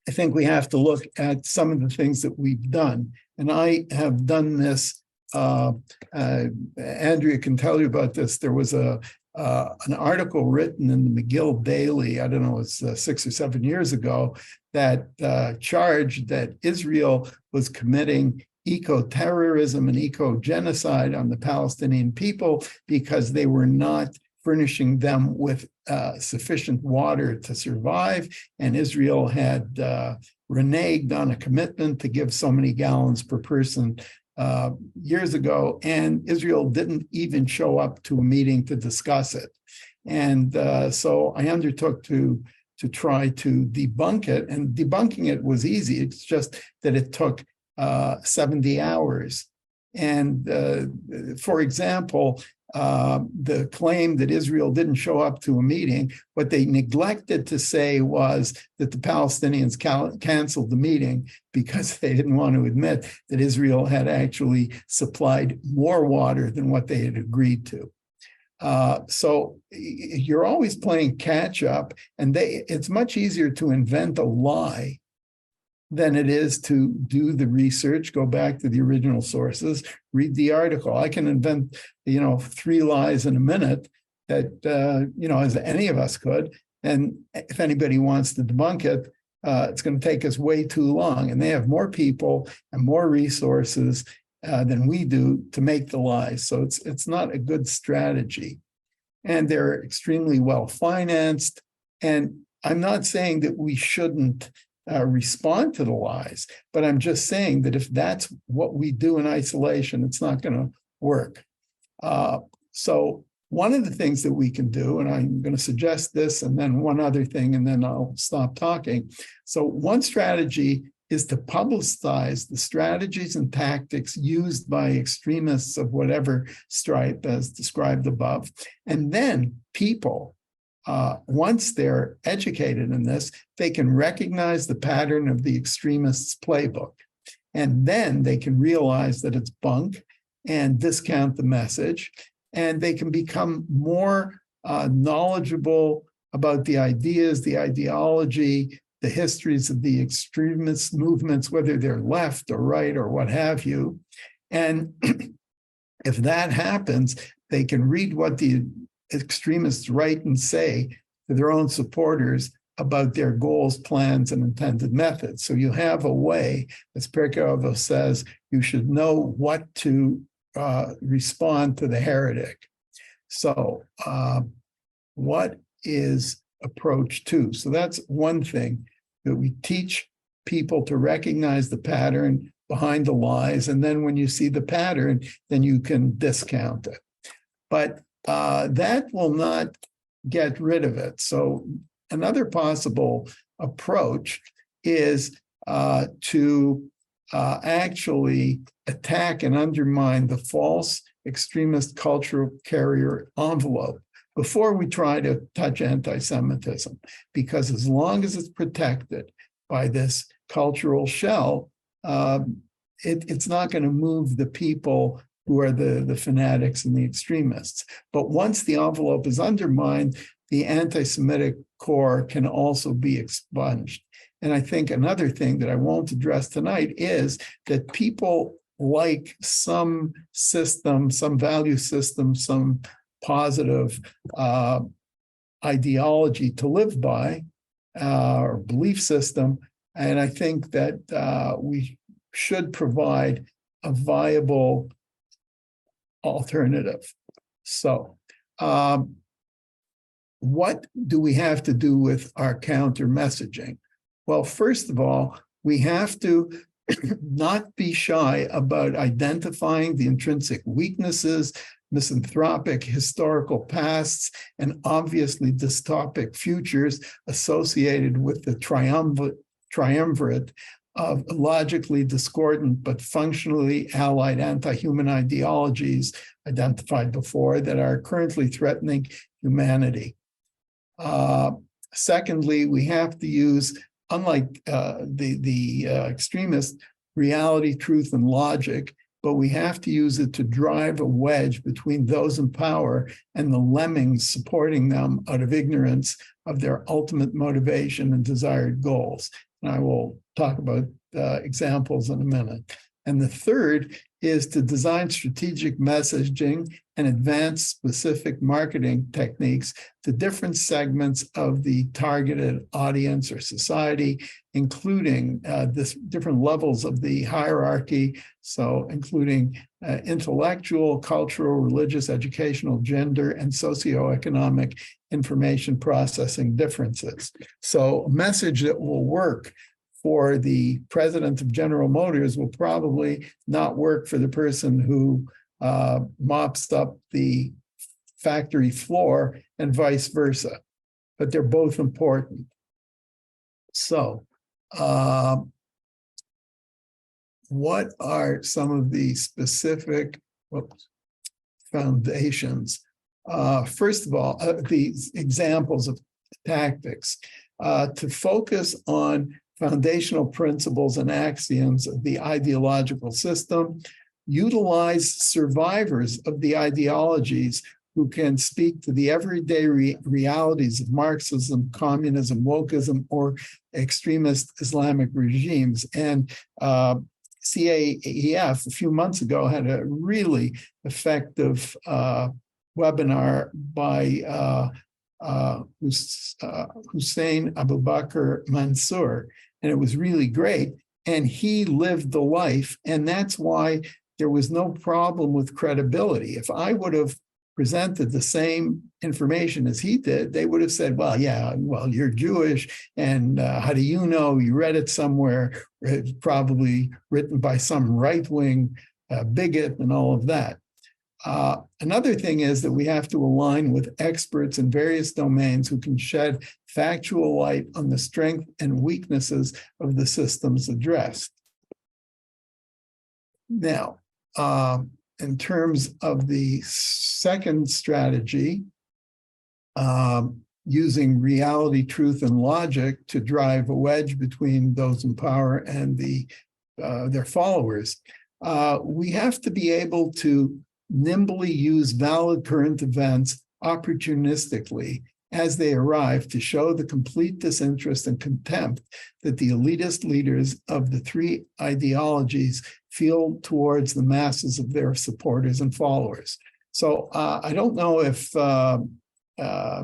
I think we have to look at some of the things that we've done. And I have done this Andrea can tell you about this. There was an article written in the McGill Daily, I don't know, it was 6 or 7 years ago, that charged that Israel was committing eco-terrorism and eco-genocide on the Palestinian people because they were not furnishing them with sufficient water to survive, and Israel had reneged on a commitment to give so many gallons per person years ago, and Israel didn't even show up to a meeting to discuss it. And so I undertook to try to debunk it, and debunking it was easy. It's just that it took 70 hours. And for example, the claim that Israel didn't show up to a meeting, what they neglected to say was that the Palestinians canceled the meeting because they didn't want to admit that Israel had actually supplied more water than what they had agreed to. So you're always playing catch up, and it's much easier to invent a lie than it is to do the research, go back to the original sources, read the article. I can invent, 3 lies in a minute that, as any of us could. And if anybody wants to debunk it, it's going to take us way too long. And they have more people and more resources than we do to make the lies. So it's not a good strategy. And they're extremely well financed. And I'm not saying that we shouldn't respond to the lies, but I'm just saying that if that's what we do in isolation, it's not going to work. So one of the things that we can do, and I'm going to suggest this and then one other thing, and then I'll stop talking. So one strategy is to publicize the strategies and tactics used by extremists of whatever stripe as described above. And then people, once they're educated in this, they can recognize the pattern of the extremists' playbook. And then they can realize that it's bunk and discount the message. And they can become more knowledgeable about the ideas, the ideology, the histories of the extremist movements, whether they're left or right or what have you. And if that happens, they can read what the extremists write and say to their own supporters about their goals, plans, and intended methods. So you have a way, as Perkiovo says, you should know what to respond to the heretic. So what is approach 2? So that's one thing, that we teach people to recognize the pattern behind the lies. And then when you see the pattern, then you can discount it. But that will not get rid of it. So another possible approach is to actually attack and undermine the false extremist cultural carrier envelope before we try to touch anti-Semitism, because as long as it's protected by this cultural shell, it's not going to move the people who are the fanatics and the extremists. But once the envelope is undermined, the anti-Semitic core can also be expunged. And I think another thing that I won't address tonight is that people like some system, some value system, some positive ideology to live by, or belief system. And I think that we should provide a viable alternative. So what do we have to do with our counter messaging? Well, first of all, we have to not be shy about identifying the intrinsic weaknesses, misanthropic historical pasts, and obviously dystopic futures associated with the triumvirate of logically discordant but functionally allied anti-human ideologies identified before that are currently threatening humanity. Secondly, we have to use, unlike the extremist, reality, truth, and logic, but we have to use it to drive a wedge between those in power and the lemmings supporting them out of ignorance of their ultimate motivation and desired goals. And I will talk about examples in a minute. And the third is to design strategic messaging and advance specific marketing techniques to different segments of the targeted audience or society, including different levels of the hierarchy, so including intellectual, cultural, religious, educational, gender, and socioeconomic information processing differences. So a message that will work for the president of General Motors will probably not work for the person who mops up the factory floor and vice versa, but they're both important. So what are some of the specific foundations? First of all, these examples of tactics to focus on foundational principles and axioms of the ideological system, utilize survivors of the ideologies who can speak to the everyday realities of Marxism, communism, wokeism, or extremist Islamic regimes. And CAEF a few months ago had a really effective webinar by Hussein Abu Bakr Mansour, and it was really great. And he lived the life, and that's why there was no problem with credibility. If I would have presented the same information as he did, they would have said, well, yeah, well, you're Jewish, and how do you know? You read it somewhere, it's probably written by some right-wing bigot and all of that. Another thing is that we have to align with experts in various domains who can shed factual light on the strength and weaknesses of the systems addressed. Now, in terms of the second strategy, using reality, truth, and logic to drive a wedge between those in power and their followers, we have to be able to nimbly use valid current events opportunistically as they arrive to show the complete disinterest and contempt that the elitist leaders of the three ideologies feel towards the masses of their supporters and followers. So I don't know if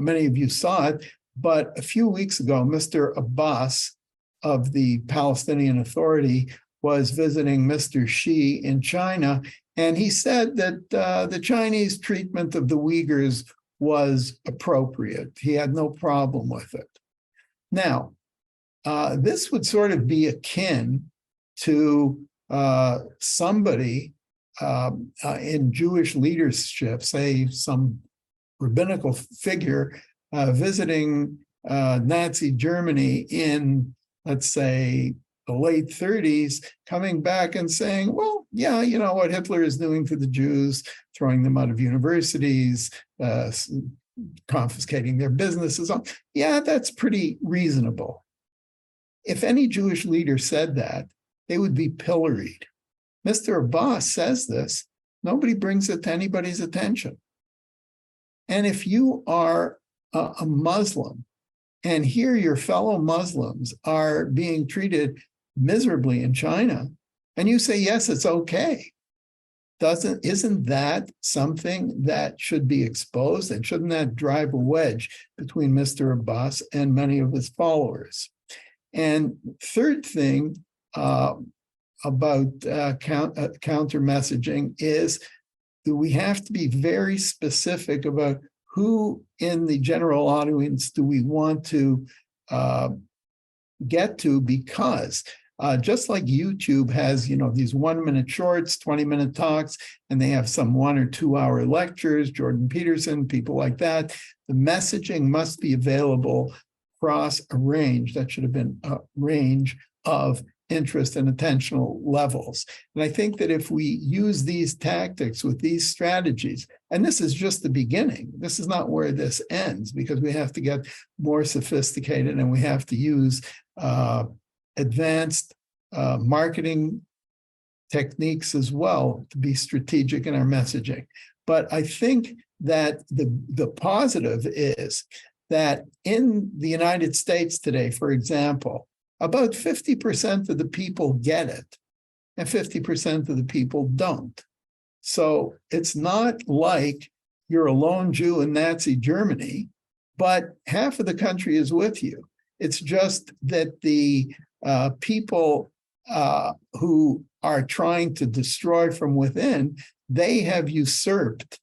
many of you saw it, but a few weeks ago, Mr. Abbas of the Palestinian Authority was visiting Mr. Xi in China, and he said that the Chinese treatment of the Uyghurs was appropriate. He had no problem with it. Now, this would sort of be akin to somebody in Jewish leadership, say some rabbinical figure visiting Nazi Germany in, let's say, the late 30s, coming back and saying, well, yeah, you know what Hitler is doing to the Jews, throwing them out of universities, confiscating their businesses. Yeah, that's pretty reasonable. If any Jewish leader said that, they would be pilloried. Mr. Abbas says this, nobody brings it to anybody's attention. And if you are a Muslim, and here your fellow Muslims are being treated miserably in China, and you say, yes, it's okay, isn't that something that should be exposed? And shouldn't that drive a wedge between Mr. Abbas and many of his followers? And third thing about counter messaging is that we have to be very specific about who in the general audience do we want to get to, because just like YouTube has, these 1-minute shorts, 20-minute talks, and they have some 1 or 2 hour lectures, Jordan Peterson, people like that, the messaging must be available across a range. That should have been a range of interest and attentional levels. And I think that if we use these tactics with these strategies, and this is just the beginning, this is not where this ends, because we have to get more sophisticated and we have to use advanced marketing techniques as well to be strategic in our messaging. But I think that the positive is that in the United States today, for example, about 50% of the people get it. and 50% of the people don't. So it's not like you're a lone Jew in Nazi Germany, but half of the country is with you. It's just that the people who are trying to destroy from within, they have usurped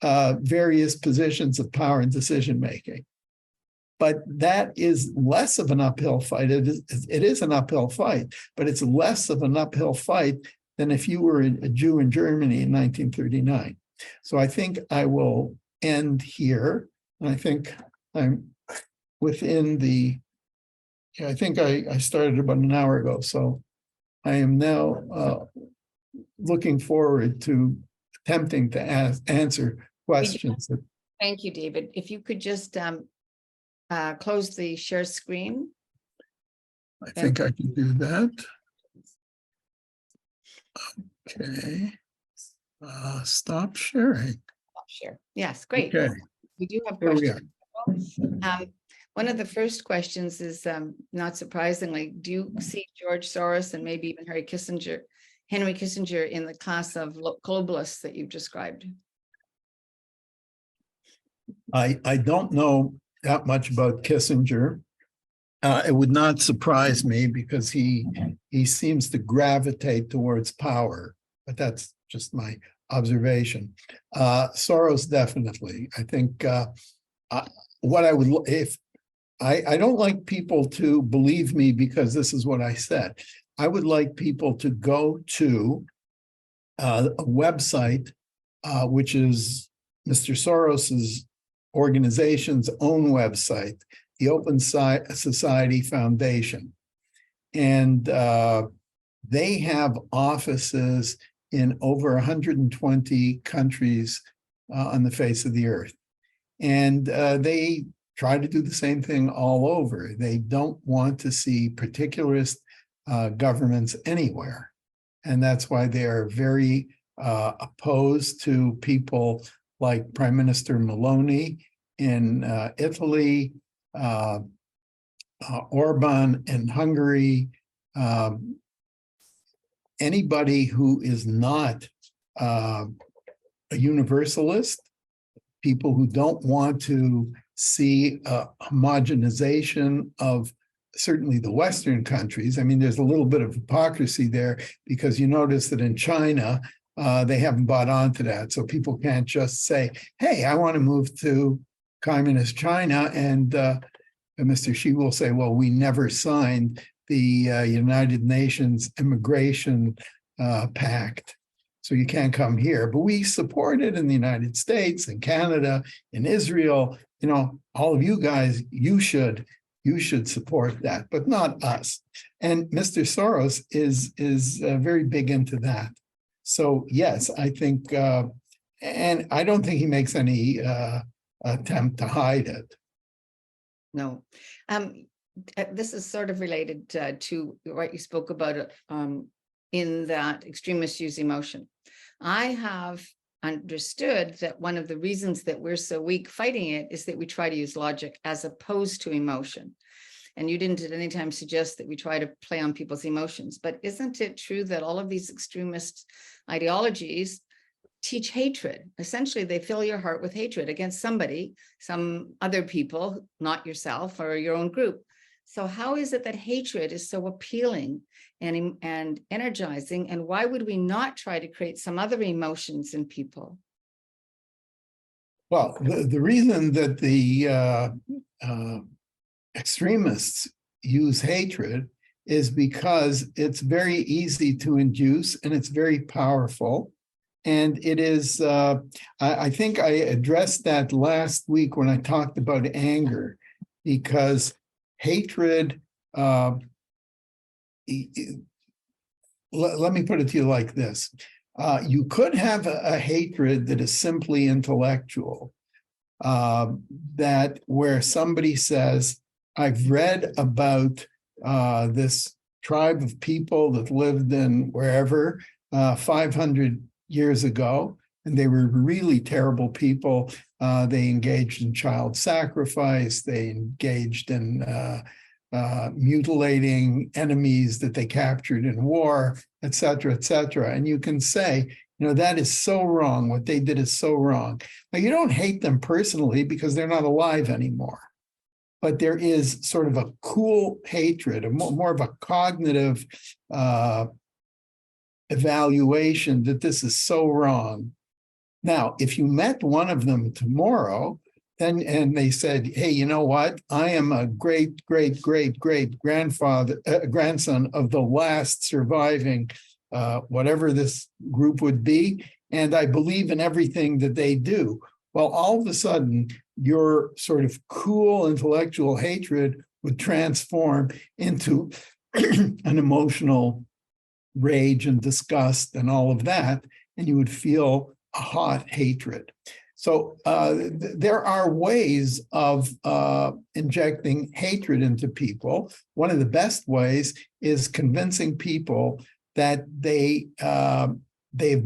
various positions of power and decision-making. But that is less of an uphill fight. It is an uphill fight, but it's less of an uphill fight than if you were a Jew in Germany in 1939. So I think I will end here. I think I'm within the, I think I started about an hour ago. So I am now looking forward to attempting to answer questions. Thank you, David. If you could just close the share screen. I think I can do that. Okay. Stop sharing. Stop share. Yes, great. Okay. We do have Here we questions. One of the first questions is, not surprisingly, do you see George Soros and maybe even Henry Kissinger in the class of globalists that you've described? I don't know that much about Kissinger. It would not surprise me because he seems to gravitate towards power, but that's just my observation. Soros, definitely. I think what I would, if I don't like people to believe me because this is what I said. I would like people to go to a website, which is Mr. Soros's organization's own website, the Open Society Foundation. And they have offices in over 120 countries on the face of the earth. And they try to do the same thing all over. They don't want to see particularist governments anywhere. And that's why they're very opposed to people like Prime Minister Meloni in Italy, Orban in Hungary, anybody who is not a universalist, people who don't want to see a homogenization of certainly the Western countries. I mean, there's a little bit of hypocrisy there because you notice that in China, they haven't bought onto that. So people can't just say, hey, I want to move to communist China. And Mr. Xi will say, well, we never signed the United Nations Immigration Pact. So you can't come here. But we support it in the United States and Canada and Israel. You know, all of you guys, you should support that, but not us. And Mr. Soros is very big into that. So yes, I think, and I don't think he makes any attempt to hide it. No. This is sort of related to what you spoke about in that extremists use emotion. I have understood that one of the reasons that we're so weak fighting it is that we try to use logic as opposed to emotion. And you didn't at any time suggest that we try to play on people's emotions. But isn't it true that all of these extremist ideologies teach hatred? Essentially, they fill your heart with hatred against somebody, some other people, not yourself or your own group. So how is it that hatred is so appealing and energizing? And why would we not try to create some other emotions in people? Well, the reason that the extremists use hatred is because it's very easy to induce and it's very powerful. And it is, I think I addressed that last week when I talked about anger, because hatred, let me put it to you like this. You could have a hatred that is simply intellectual, that where somebody says, I've read about this tribe of people that lived in wherever 500 years ago, and they were really terrible people. They engaged in child sacrifice. They engaged in mutilating enemies that they captured in war, et cetera, et cetera. And you can say, that is so wrong. What they did is so wrong. Now, you don't hate them personally because they're not alive anymore. But there is sort of a cool hatred, more of a cognitive evaluation that this is so wrong. Now, if you met one of them tomorrow, and they said, hey, you know what? I am a great, great, great, great grandson of the last surviving, whatever this group would be, and I believe in everything that they do. Well, all of a sudden, your sort of cool intellectual hatred would transform into an emotional rage and disgust and all of that, and you would feel a hot hatred. So there are ways of injecting hatred into people. One of the best ways is convincing people that they've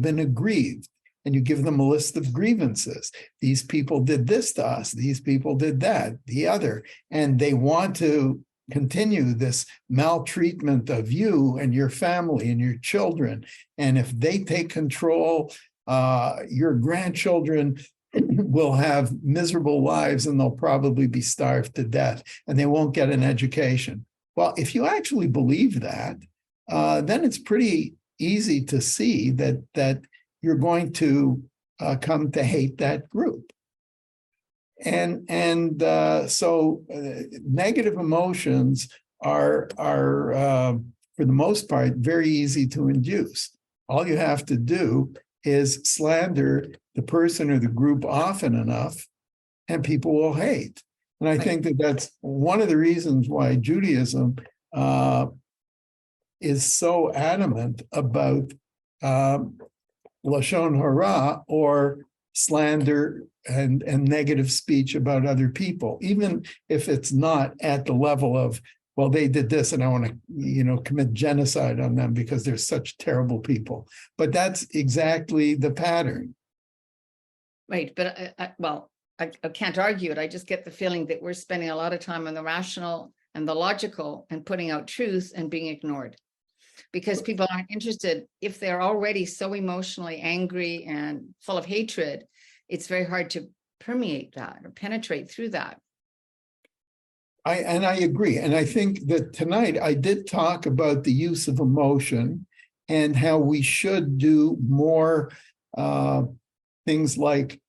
been aggrieved. And you give them a list of grievances. These people did this to us. These people did that, the other. And they want to continue this maltreatment of you and your family and your children. And if they take control, your grandchildren will have miserable lives and they'll probably be starved to death and they won't get an education. Well, if you actually believe that, then it's pretty easy to see that you're going to come to hate that group. And so negative emotions are for the most part, very easy to induce. All you have to do is slander the person or the group often enough, and people will hate. And I think that that's one of the reasons why Judaism is so adamant about lashon hara, or slander and negative speech about other people, even if it's not at the level of, well, they did this and I want to, commit genocide on them because they're such terrible people. But that's exactly the pattern. Right, but I can't argue it. I just get the feeling that we're spending a lot of time on the rational and the logical and putting out truth and being ignored. Because people aren't interested. If they're already so emotionally angry and full of hatred, it's very hard to permeate that or penetrate through that. I agree. And I think that tonight I did talk about the use of emotion and how we should do more things like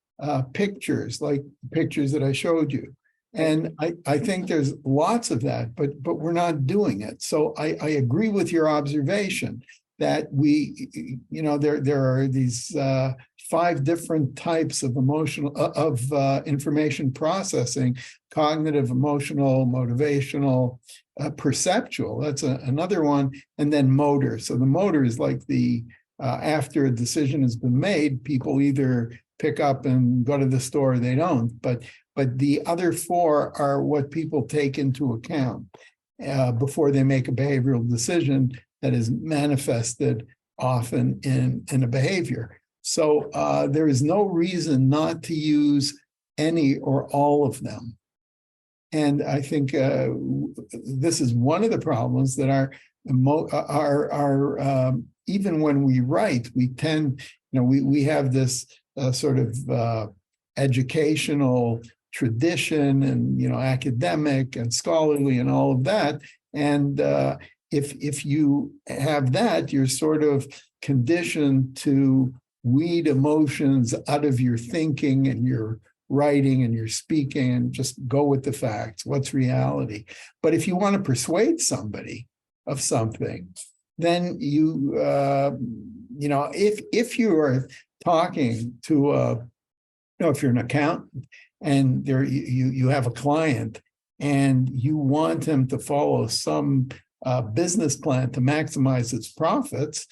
pictures that I showed you. And I think there's lots of that, but we're not doing it. So I agree with your observation that there are these 5 different types of information processing: cognitive, emotional, motivational, perceptual. That's another one, and then motor. So the motor is like after a decision has been made, people either pick up and go to the store or they don't. But the other 4 are what people take into account before they make a behavioral decision that is manifested often in a behavior. So there is no reason not to use any or all of them. And I think this is one of the problems that are even when we write, we tend, we have this sort of educational tradition and academic and scholarly and all of that, and if you have that, you're sort of conditioned to weed emotions out of your thinking and your writing and your speaking and just go with the facts. What's reality? But if you want to persuade somebody of something, then if you are talking to if you're an accountant and you have a client and you want him to follow some business plan to maximize its profits,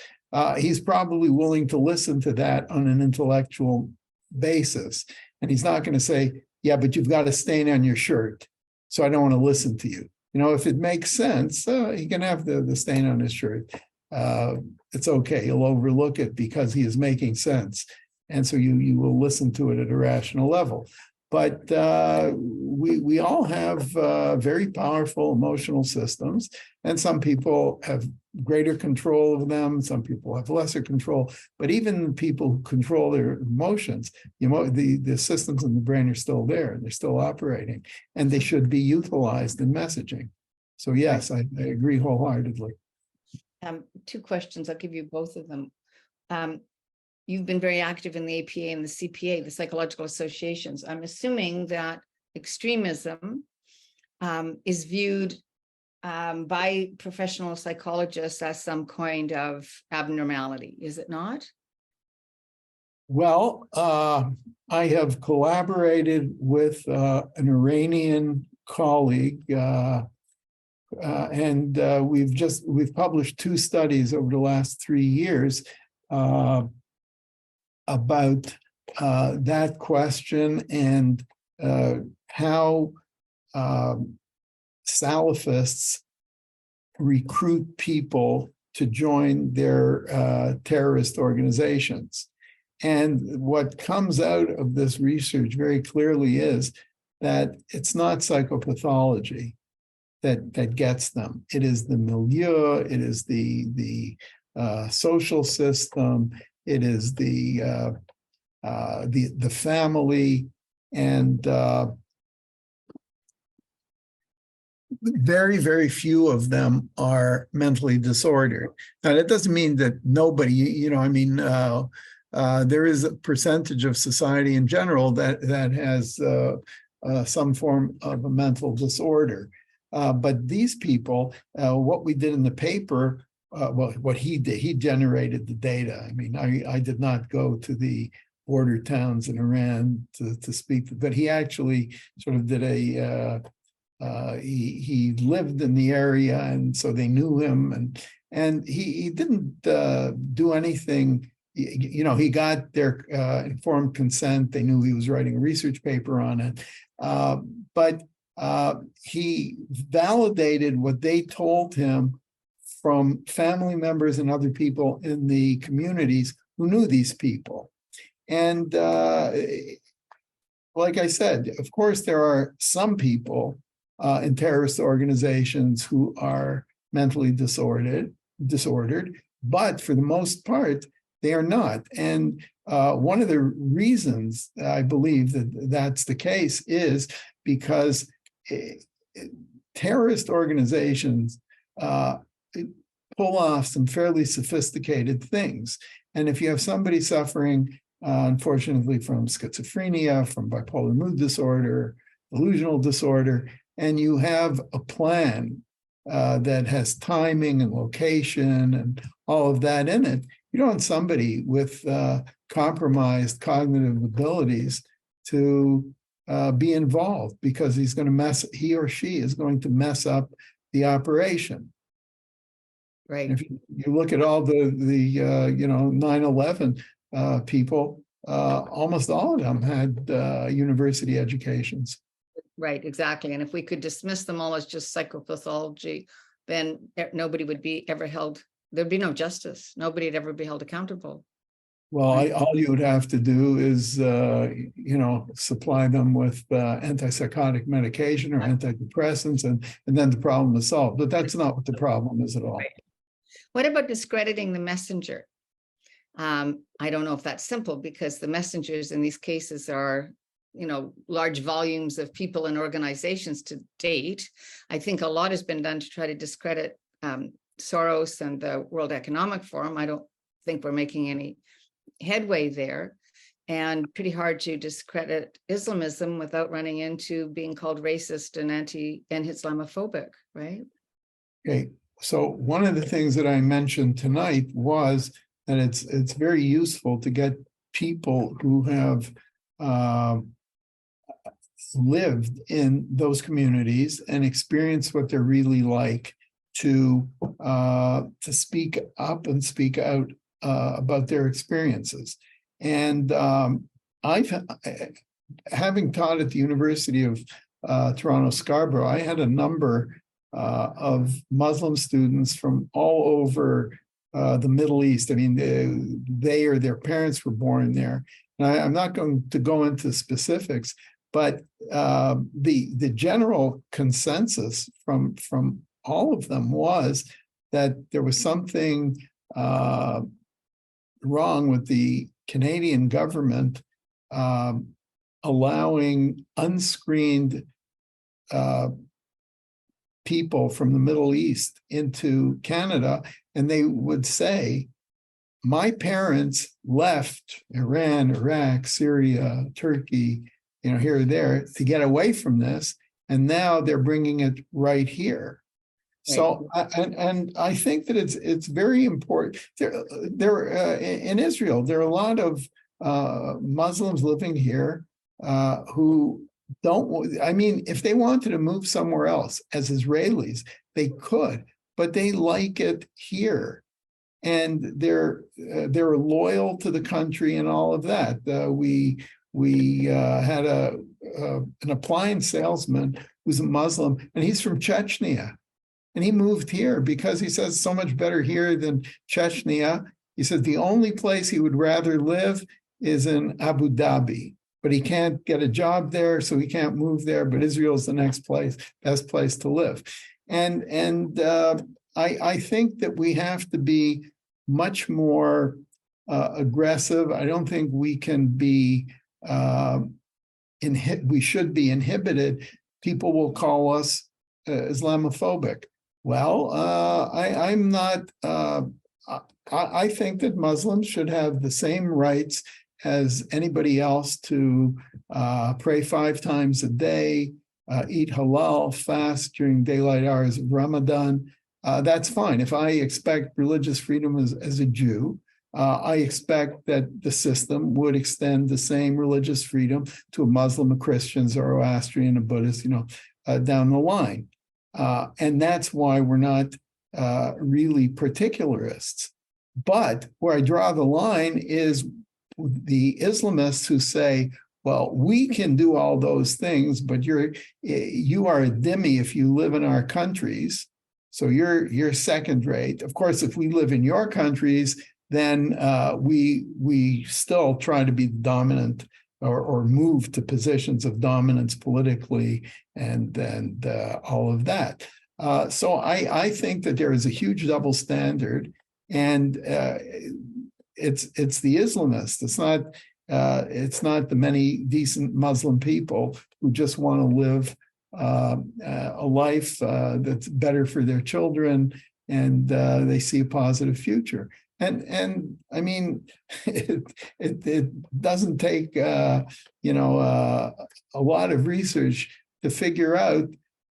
he's probably willing to listen to that on an intellectual basis. And he's not going to say, yeah, but you've got a stain on your shirt, so I don't want to listen to you. If it makes sense, he can have the stain on his shirt. It's okay. You'll overlook it because he is making sense. And so you will listen to it at a rational level. But we all have very powerful emotional systems, and some people have greater control of them. Some people have lesser control. But even people who control their emotions, the systems in the brain are still there. They're still operating, and they should be utilized in messaging. So yes, I agree wholeheartedly. Two questions. I'll give you both of them. You've been very active in the APA and the CPA, the psychological associations. I'm assuming that extremism is viewed by professional psychologists as some kind of abnormality, is it not? Well, I have collaborated with an Iranian colleague, and we've published 2 studies over the last 3 years about that question and how Salafists recruit people to join their terrorist organizations. And what comes out of this research very clearly is that it's not psychopathology that gets them. It is the milieu, it is the social system, it is the family, and very, very few of them are mentally disordered. Now, that doesn't mean that nobody, there is a percentage of society in general that has some form of a mental disorder. But these people, what we did in the paper, what he did, he generated the data. I mean, I did not go to the border towns in Iran to speak, but he actually sort of did he lived in the area, and so they knew him, and he didn't do anything. He got their informed consent. They knew he was writing a research paper on it, but he validated what they told him from family members and other people in the communities who knew these people. And like I said, of course, there are some people in terrorist organizations who are mentally disordered, but for the most part, they are not. And one of the reasons I believe that that's the case is because terrorist organizations pull off some fairly sophisticated things. And if you have somebody suffering, unfortunately, from schizophrenia, from bipolar mood disorder, delusional disorder, and you have a plan that has timing and location and all of that in it, you don't want somebody with compromised cognitive abilities to be involved, because he or she is going to mess up the operation. Right. And if you look at all the 9/11 people, almost all of them had university educations. Right, exactly. And if we could dismiss them all as just psychopathology, then nobody would be ever held, there'd be no justice. Nobody would ever be held accountable. Well, all you would have to do is, supply them with antipsychotic medication or antidepressants, and then the problem is solved. But that's not what the problem is at all. Right. What about discrediting the messenger? I don't know if that's simple, because the messengers in these cases are, large volumes of people and organizations to date. I think a lot has been done to try to discredit Soros and the World Economic Forum. I don't think we're making any headway there, and pretty hard to discredit Islamism without running into being called racist and Islamophobic, right? Okay, so one of the things that I mentioned tonight was that it's very useful to get people who have lived in those communities and experienced what they're really like to speak up and speak out about their experiences. And having taught at the University of Toronto Scarborough, I had a number of Muslim students from all over the Middle East. I mean, they or their parents were born there. And I'm not going to go into specifics, But the general consensus from all of them was that there was something wrong with the Canadian government allowing unscreened people from the Middle East into Canada, and they would say, my parents left Iran, Iraq, Syria, Turkey, here or there to get away from this, and now they're bringing it right here. So, and I think that it's very important. There in Israel, there are a lot of Muslims living here who don't. I mean, if they wanted to move somewhere else as Israelis, they could, but they like it here, and they're loyal to the country and all of that. We had an appliance salesman who's a Muslim, and he's from Chechnya. And he moved here because he says it's so much better here than Chechnya. He said the only place he would rather live is in Abu Dhabi, but he can't get a job there, so he can't move there. But Israel is the next place, best place to live. And I think that we have to be much more aggressive. I don't think we can be we should be inhibited. People will call us Islamophobic. Well, I'm not. I think that Muslims should have the same rights as anybody else to pray 5 times a day, eat halal, fast during daylight hours of Ramadan. That's fine. If I expect religious freedom as a Jew, I expect that the system would extend the same religious freedom to a Muslim, a Christian, Zoroastrian, a Buddhist, down the line. And that's why we're not really particularists. But where I draw the line is the Islamists who say, well, we can do all those things, but you are a dhimmi if you live in our countries. So you're second rate. Of course, if we live in your countries, then we still try to be dominant or move to positions of dominance politically and all of that. So I think that there is a huge double standard, and it's the Islamists. It's not the many decent Muslim people who just want to live a life that's better for their children, and they see a positive future. And I mean, it doesn't take a lot of research to figure out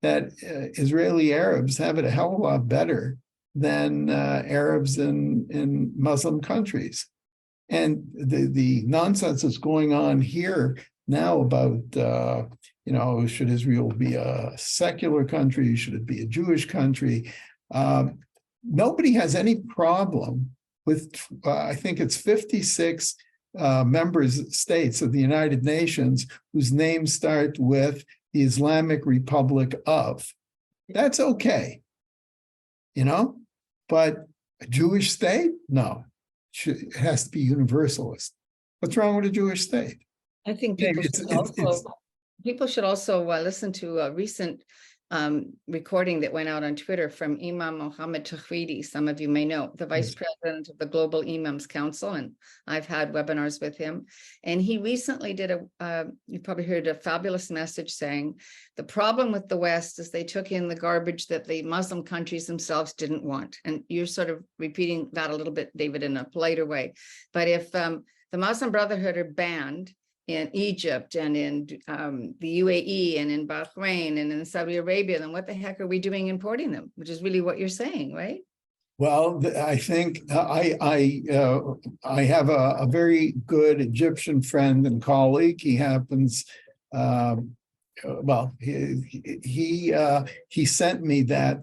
that Israeli Arabs have it a hell of a lot better than Arabs in Muslim countries. And the nonsense that's going on here now about should Israel be a secular country? Should it be a Jewish country? Nobody has any problem with, I think it's 56 states of the United Nations whose names start with the Islamic Republic of. That's okay, but a Jewish state? No, it has to be universalist. What's wrong with a Jewish state? I think people should also listen to a recent recording that went out on Twitter from Imam Mohammed Tawhidi. Some of you may know, the vice president of the Global Imams Council, and I've had webinars with him. And he recently did you probably heard a fabulous message saying, the problem with the West is they took in the garbage that the Muslim countries themselves didn't want. And you're sort of repeating that a little bit, David, in a politer way. But if the Muslim Brotherhood are banned in Egypt and in the UAE and in Bahrain and in Saudi Arabia, then what the heck are we doing importing them? Which is really what you're saying, right? Well, I think I have a very good Egyptian friend and colleague. He happens, he sent me that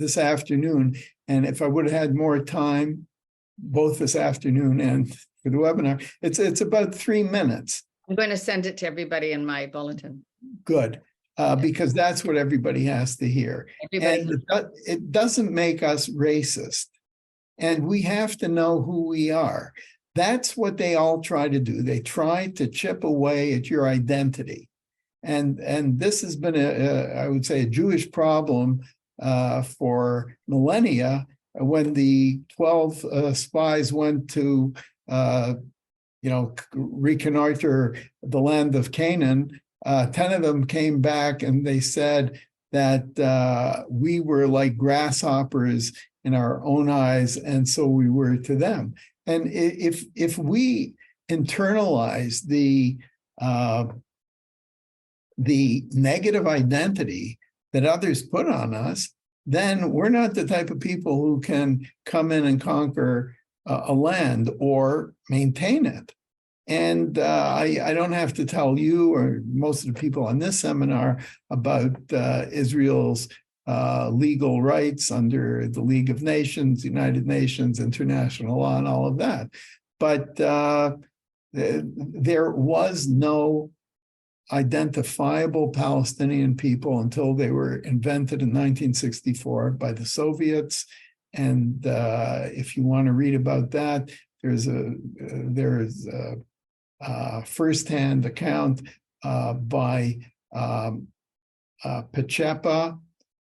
this afternoon, and if I would have had more time, both this afternoon and for the webinar, it's about 3 minutes. I'm going to send it to everybody in my bulletin. Good, because that's what everybody has to hear. And it doesn't make us racist. And we have to know who we are. That's what they all try to do. They try to chip away at your identity. And this has been I would say, a Jewish problem for millennia. When the 12 spies went to reconnoiter the land of Canaan, 10 of them came back and they said that we were like grasshoppers in our own eyes, and so we were to them. And if we internalize the negative identity that others put on us, then we're not the type of people who can come in and conquer a land or maintain it. And I don't have to tell you or most of the people on this seminar about Israel's legal rights under the League of Nations, United Nations, international law, and all of that. But there was no identifiable Palestinian people until they were invented in 1964 by the Soviets. And if you want to read about that, there's a firsthand account by Pachepa,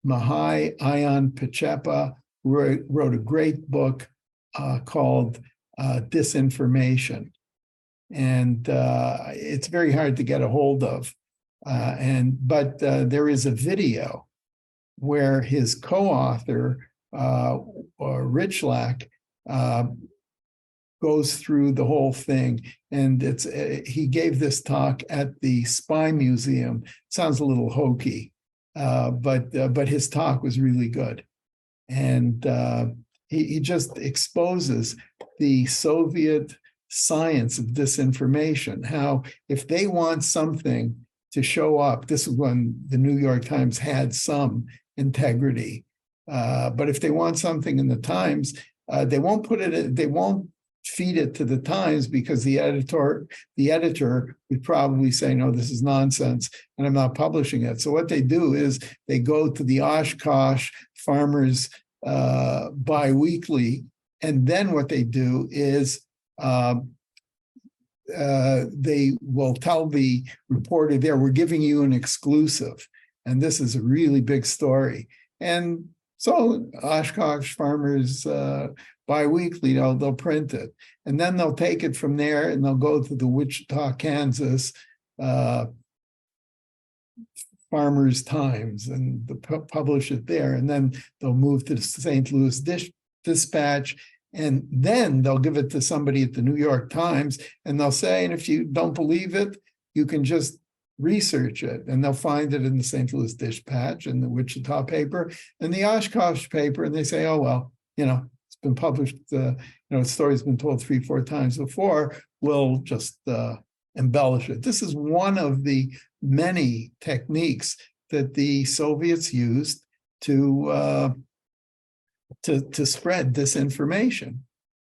Mahai Ayan Pachepa, wrote a great book called Disinformation. And it's very hard to get a hold of. But there is a video where his co-author, Richlack, goes through the whole thing. And he gave this talk at the Spy Museum. Sounds a little hokey, but his talk was really good. And he just exposes the Soviet science of disinformation, how if they want something to show up, this is when the New York Times had some integrity, but if they want something in the Times, they won't feed it to the Times, because the editor would probably say, no, this is nonsense and I'm not publishing it. So what they do is they go to the Oshkosh Farmers Biweekly, and then what they do is they will tell the reporter there, we're giving you an exclusive, and this is a really big story. And so Oshkosh Farmers Biweekly, they'll print it, and then they'll take it from there and they'll go to the Wichita, Kansas Farmers Times and publish it there, and then they'll move to the St. Louis Dispatch, and then they'll give it to somebody at the New York Times, and they'll say, and if you don't believe it, you can just research it, and they'll find it in the St. Louis Dispatch and the Wichita paper and the Oshkosh paper, and they say, oh, well, it's been published, the story's been told 3-4 times before, we'll just embellish it. This is one of the many techniques that the Soviets used to spread disinformation.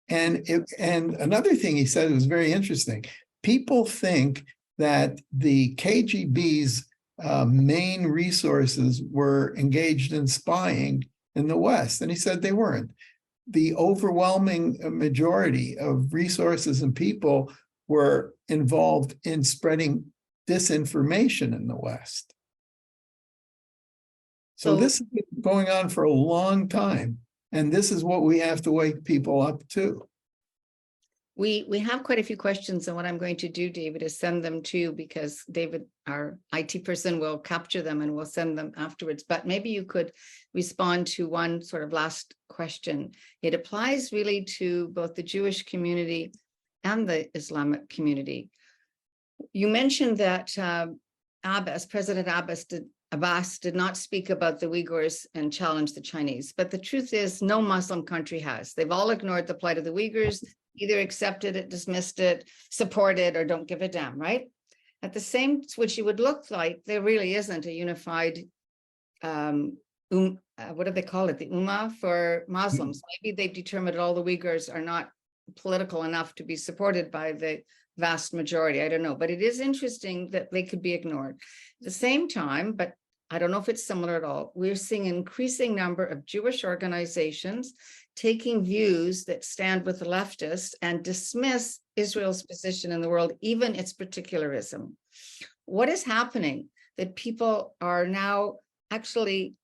And another thing he said was very interesting. People think that the KGB's main resources were engaged in spying in the West. And he said they weren't. The overwhelming majority of resources and people were involved in spreading disinformation in the West. So this has been going on for a long time. And this is what we have to wake people up to. We have quite a few questions, and what I'm going to do, David, is send them to you, because David, our IT person, will capture them and we'll send them afterwards. But maybe you could respond to one sort of last question. It applies really to both the Jewish community and the Islamic community. You mentioned that President Abbas did not speak about the Uyghurs and challenge the Chinese. But the truth is, no Muslim country has. They've all ignored the plight of the Uyghurs, either accepted it, dismissed it, supported, or don't give a damn, right? At the same, which you would look like, there really isn't a unified, what do they call it? The Ummah for Muslims. Maybe they've determined all the Uyghurs are not political enough to be supported by the vast majority. I don't know, but it is interesting that they could be ignored. At the same time, but I don't know if it's similar at all, we're seeing an increasing number of Jewish organizations taking views that stand with the leftists and dismiss Israel's position in the world, even its particularism. what is happening that people are now actually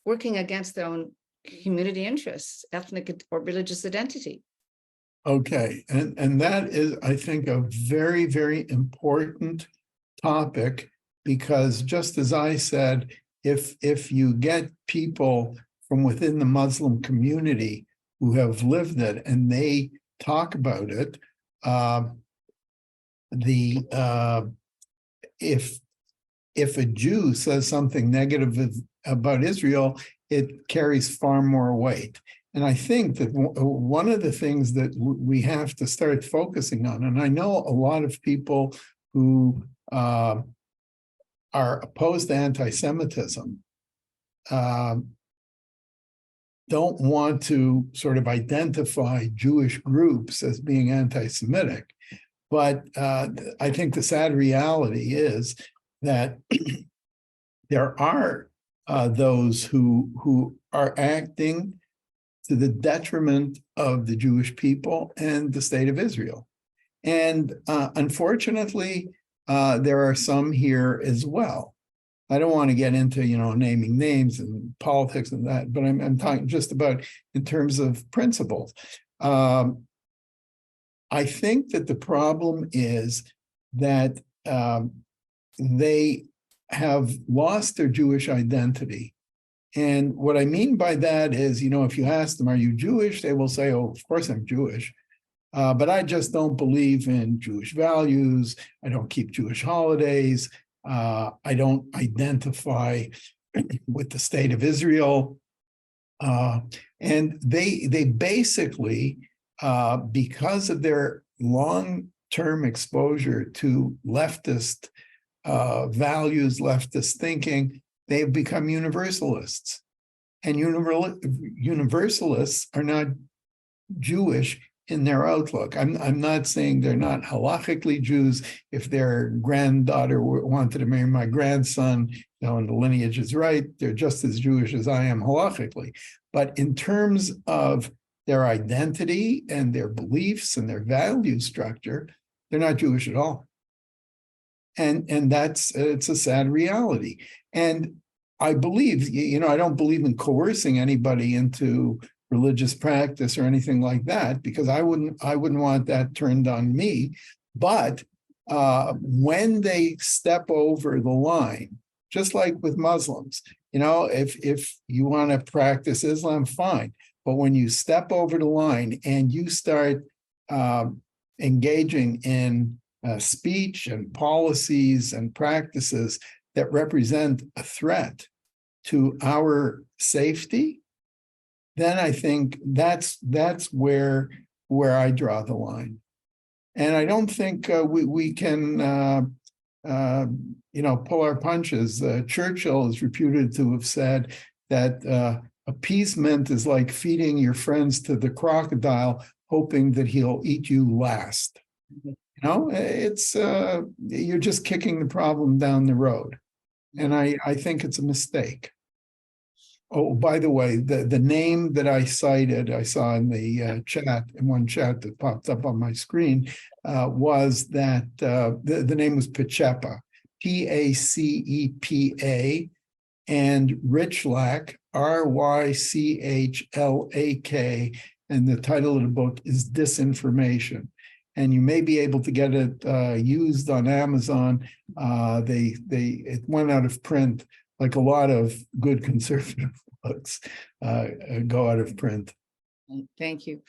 working against their own community interests, ethnic or religious identity? Okay, and that is, I think, a very, very important topic, because just as I said, if you get people from within the Muslim community who have lived it and they talk about it, if a Jew says something negative about Israel, it carries far more weight. And I think that one of the things that we have to start focusing on, and I know a lot of people who are opposed to anti-Semitism don't want to sort of identify Jewish groups as being anti-Semitic. But I think the sad reality is that there are those who are acting to the detriment of the Jewish people and the state of Israel. And unfortunately, there are some here as well. I don't want to get into, naming names and politics and that, but I'm talking just about in terms of principles. I think that the problem is that they have lost their Jewish identity. And what I mean by that is, if you ask them, are you Jewish? They will say, oh, of course I'm Jewish. But I just don't believe in Jewish values. I don't keep Jewish holidays. I don't identify with the state of Israel. And they basically, because of their long-term exposure to leftist values, leftist thinking, they've become universalists. And universalists are not Jewish in their outlook. I'm not saying they're not halachically Jews. If their granddaughter wanted to marry my grandson, and the lineage is right, they're just as Jewish as I am halachically. But in terms of their identity and their beliefs and their value structure, they're not Jewish at all. And it's a sad reality. And I believe, I don't believe in coercing anybody into religious practice or anything like that, because I wouldn't want that turned on me. But when they step over the line, just like with Muslims, if you want to practice Islam, fine. But when you step over the line and you start engaging in speech and policies and practices that represent a threat to our safety, then I think that's where I draw the line. And I don't think we can pull our punches. Churchill is reputed to have said that appeasement is like feeding your friends to the crocodile, hoping that he'll eat you last. It's you're just kicking the problem down the road. And I think it's a mistake. Oh, by the way, the name that I cited, I saw in the chat, in one chat that popped up on my screen, was that the name was Pacepa, Pacepa, and Rychlak, Rychlak, and the title of the book is Disinformation. And you may be able to get it used on Amazon. It went out of print, like a lot of good conservative books go out of print. Thank you.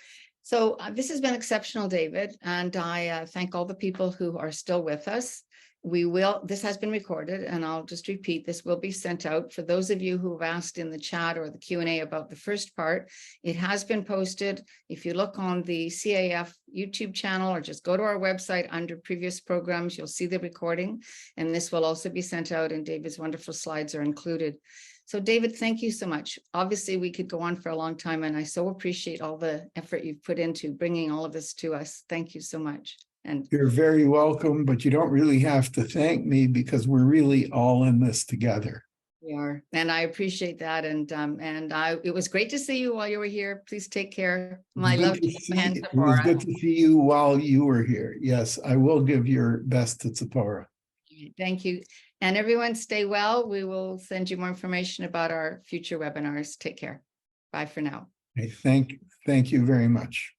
So this has been exceptional, David, and I thank all the people who are still with us. This has been recorded, and I'll just repeat, this will be sent out. For those of you who have asked in the chat or the Q&A about the first part, it has been posted. If you look on the CAEF YouTube channel or just go to our website under previous programs, you'll see the recording, and this will also be sent out, and David's wonderful slides are included. So David, thank you so much. Obviously, we could go on for a long time, and I so appreciate all the effort you've put into bringing all of this to us. Thank you so much. And you're very welcome, but you don't really have to thank me, because we're really all in this together. We are, and I appreciate that. And it was great to see you while you were here. Please take care. My love to you and It was good to see you while you were here. Yes, I will give your best to Tzipora. Thank you. And everyone stay well. We will send you more information about our future webinars. Take care. Bye for now. Okay, thank you very much.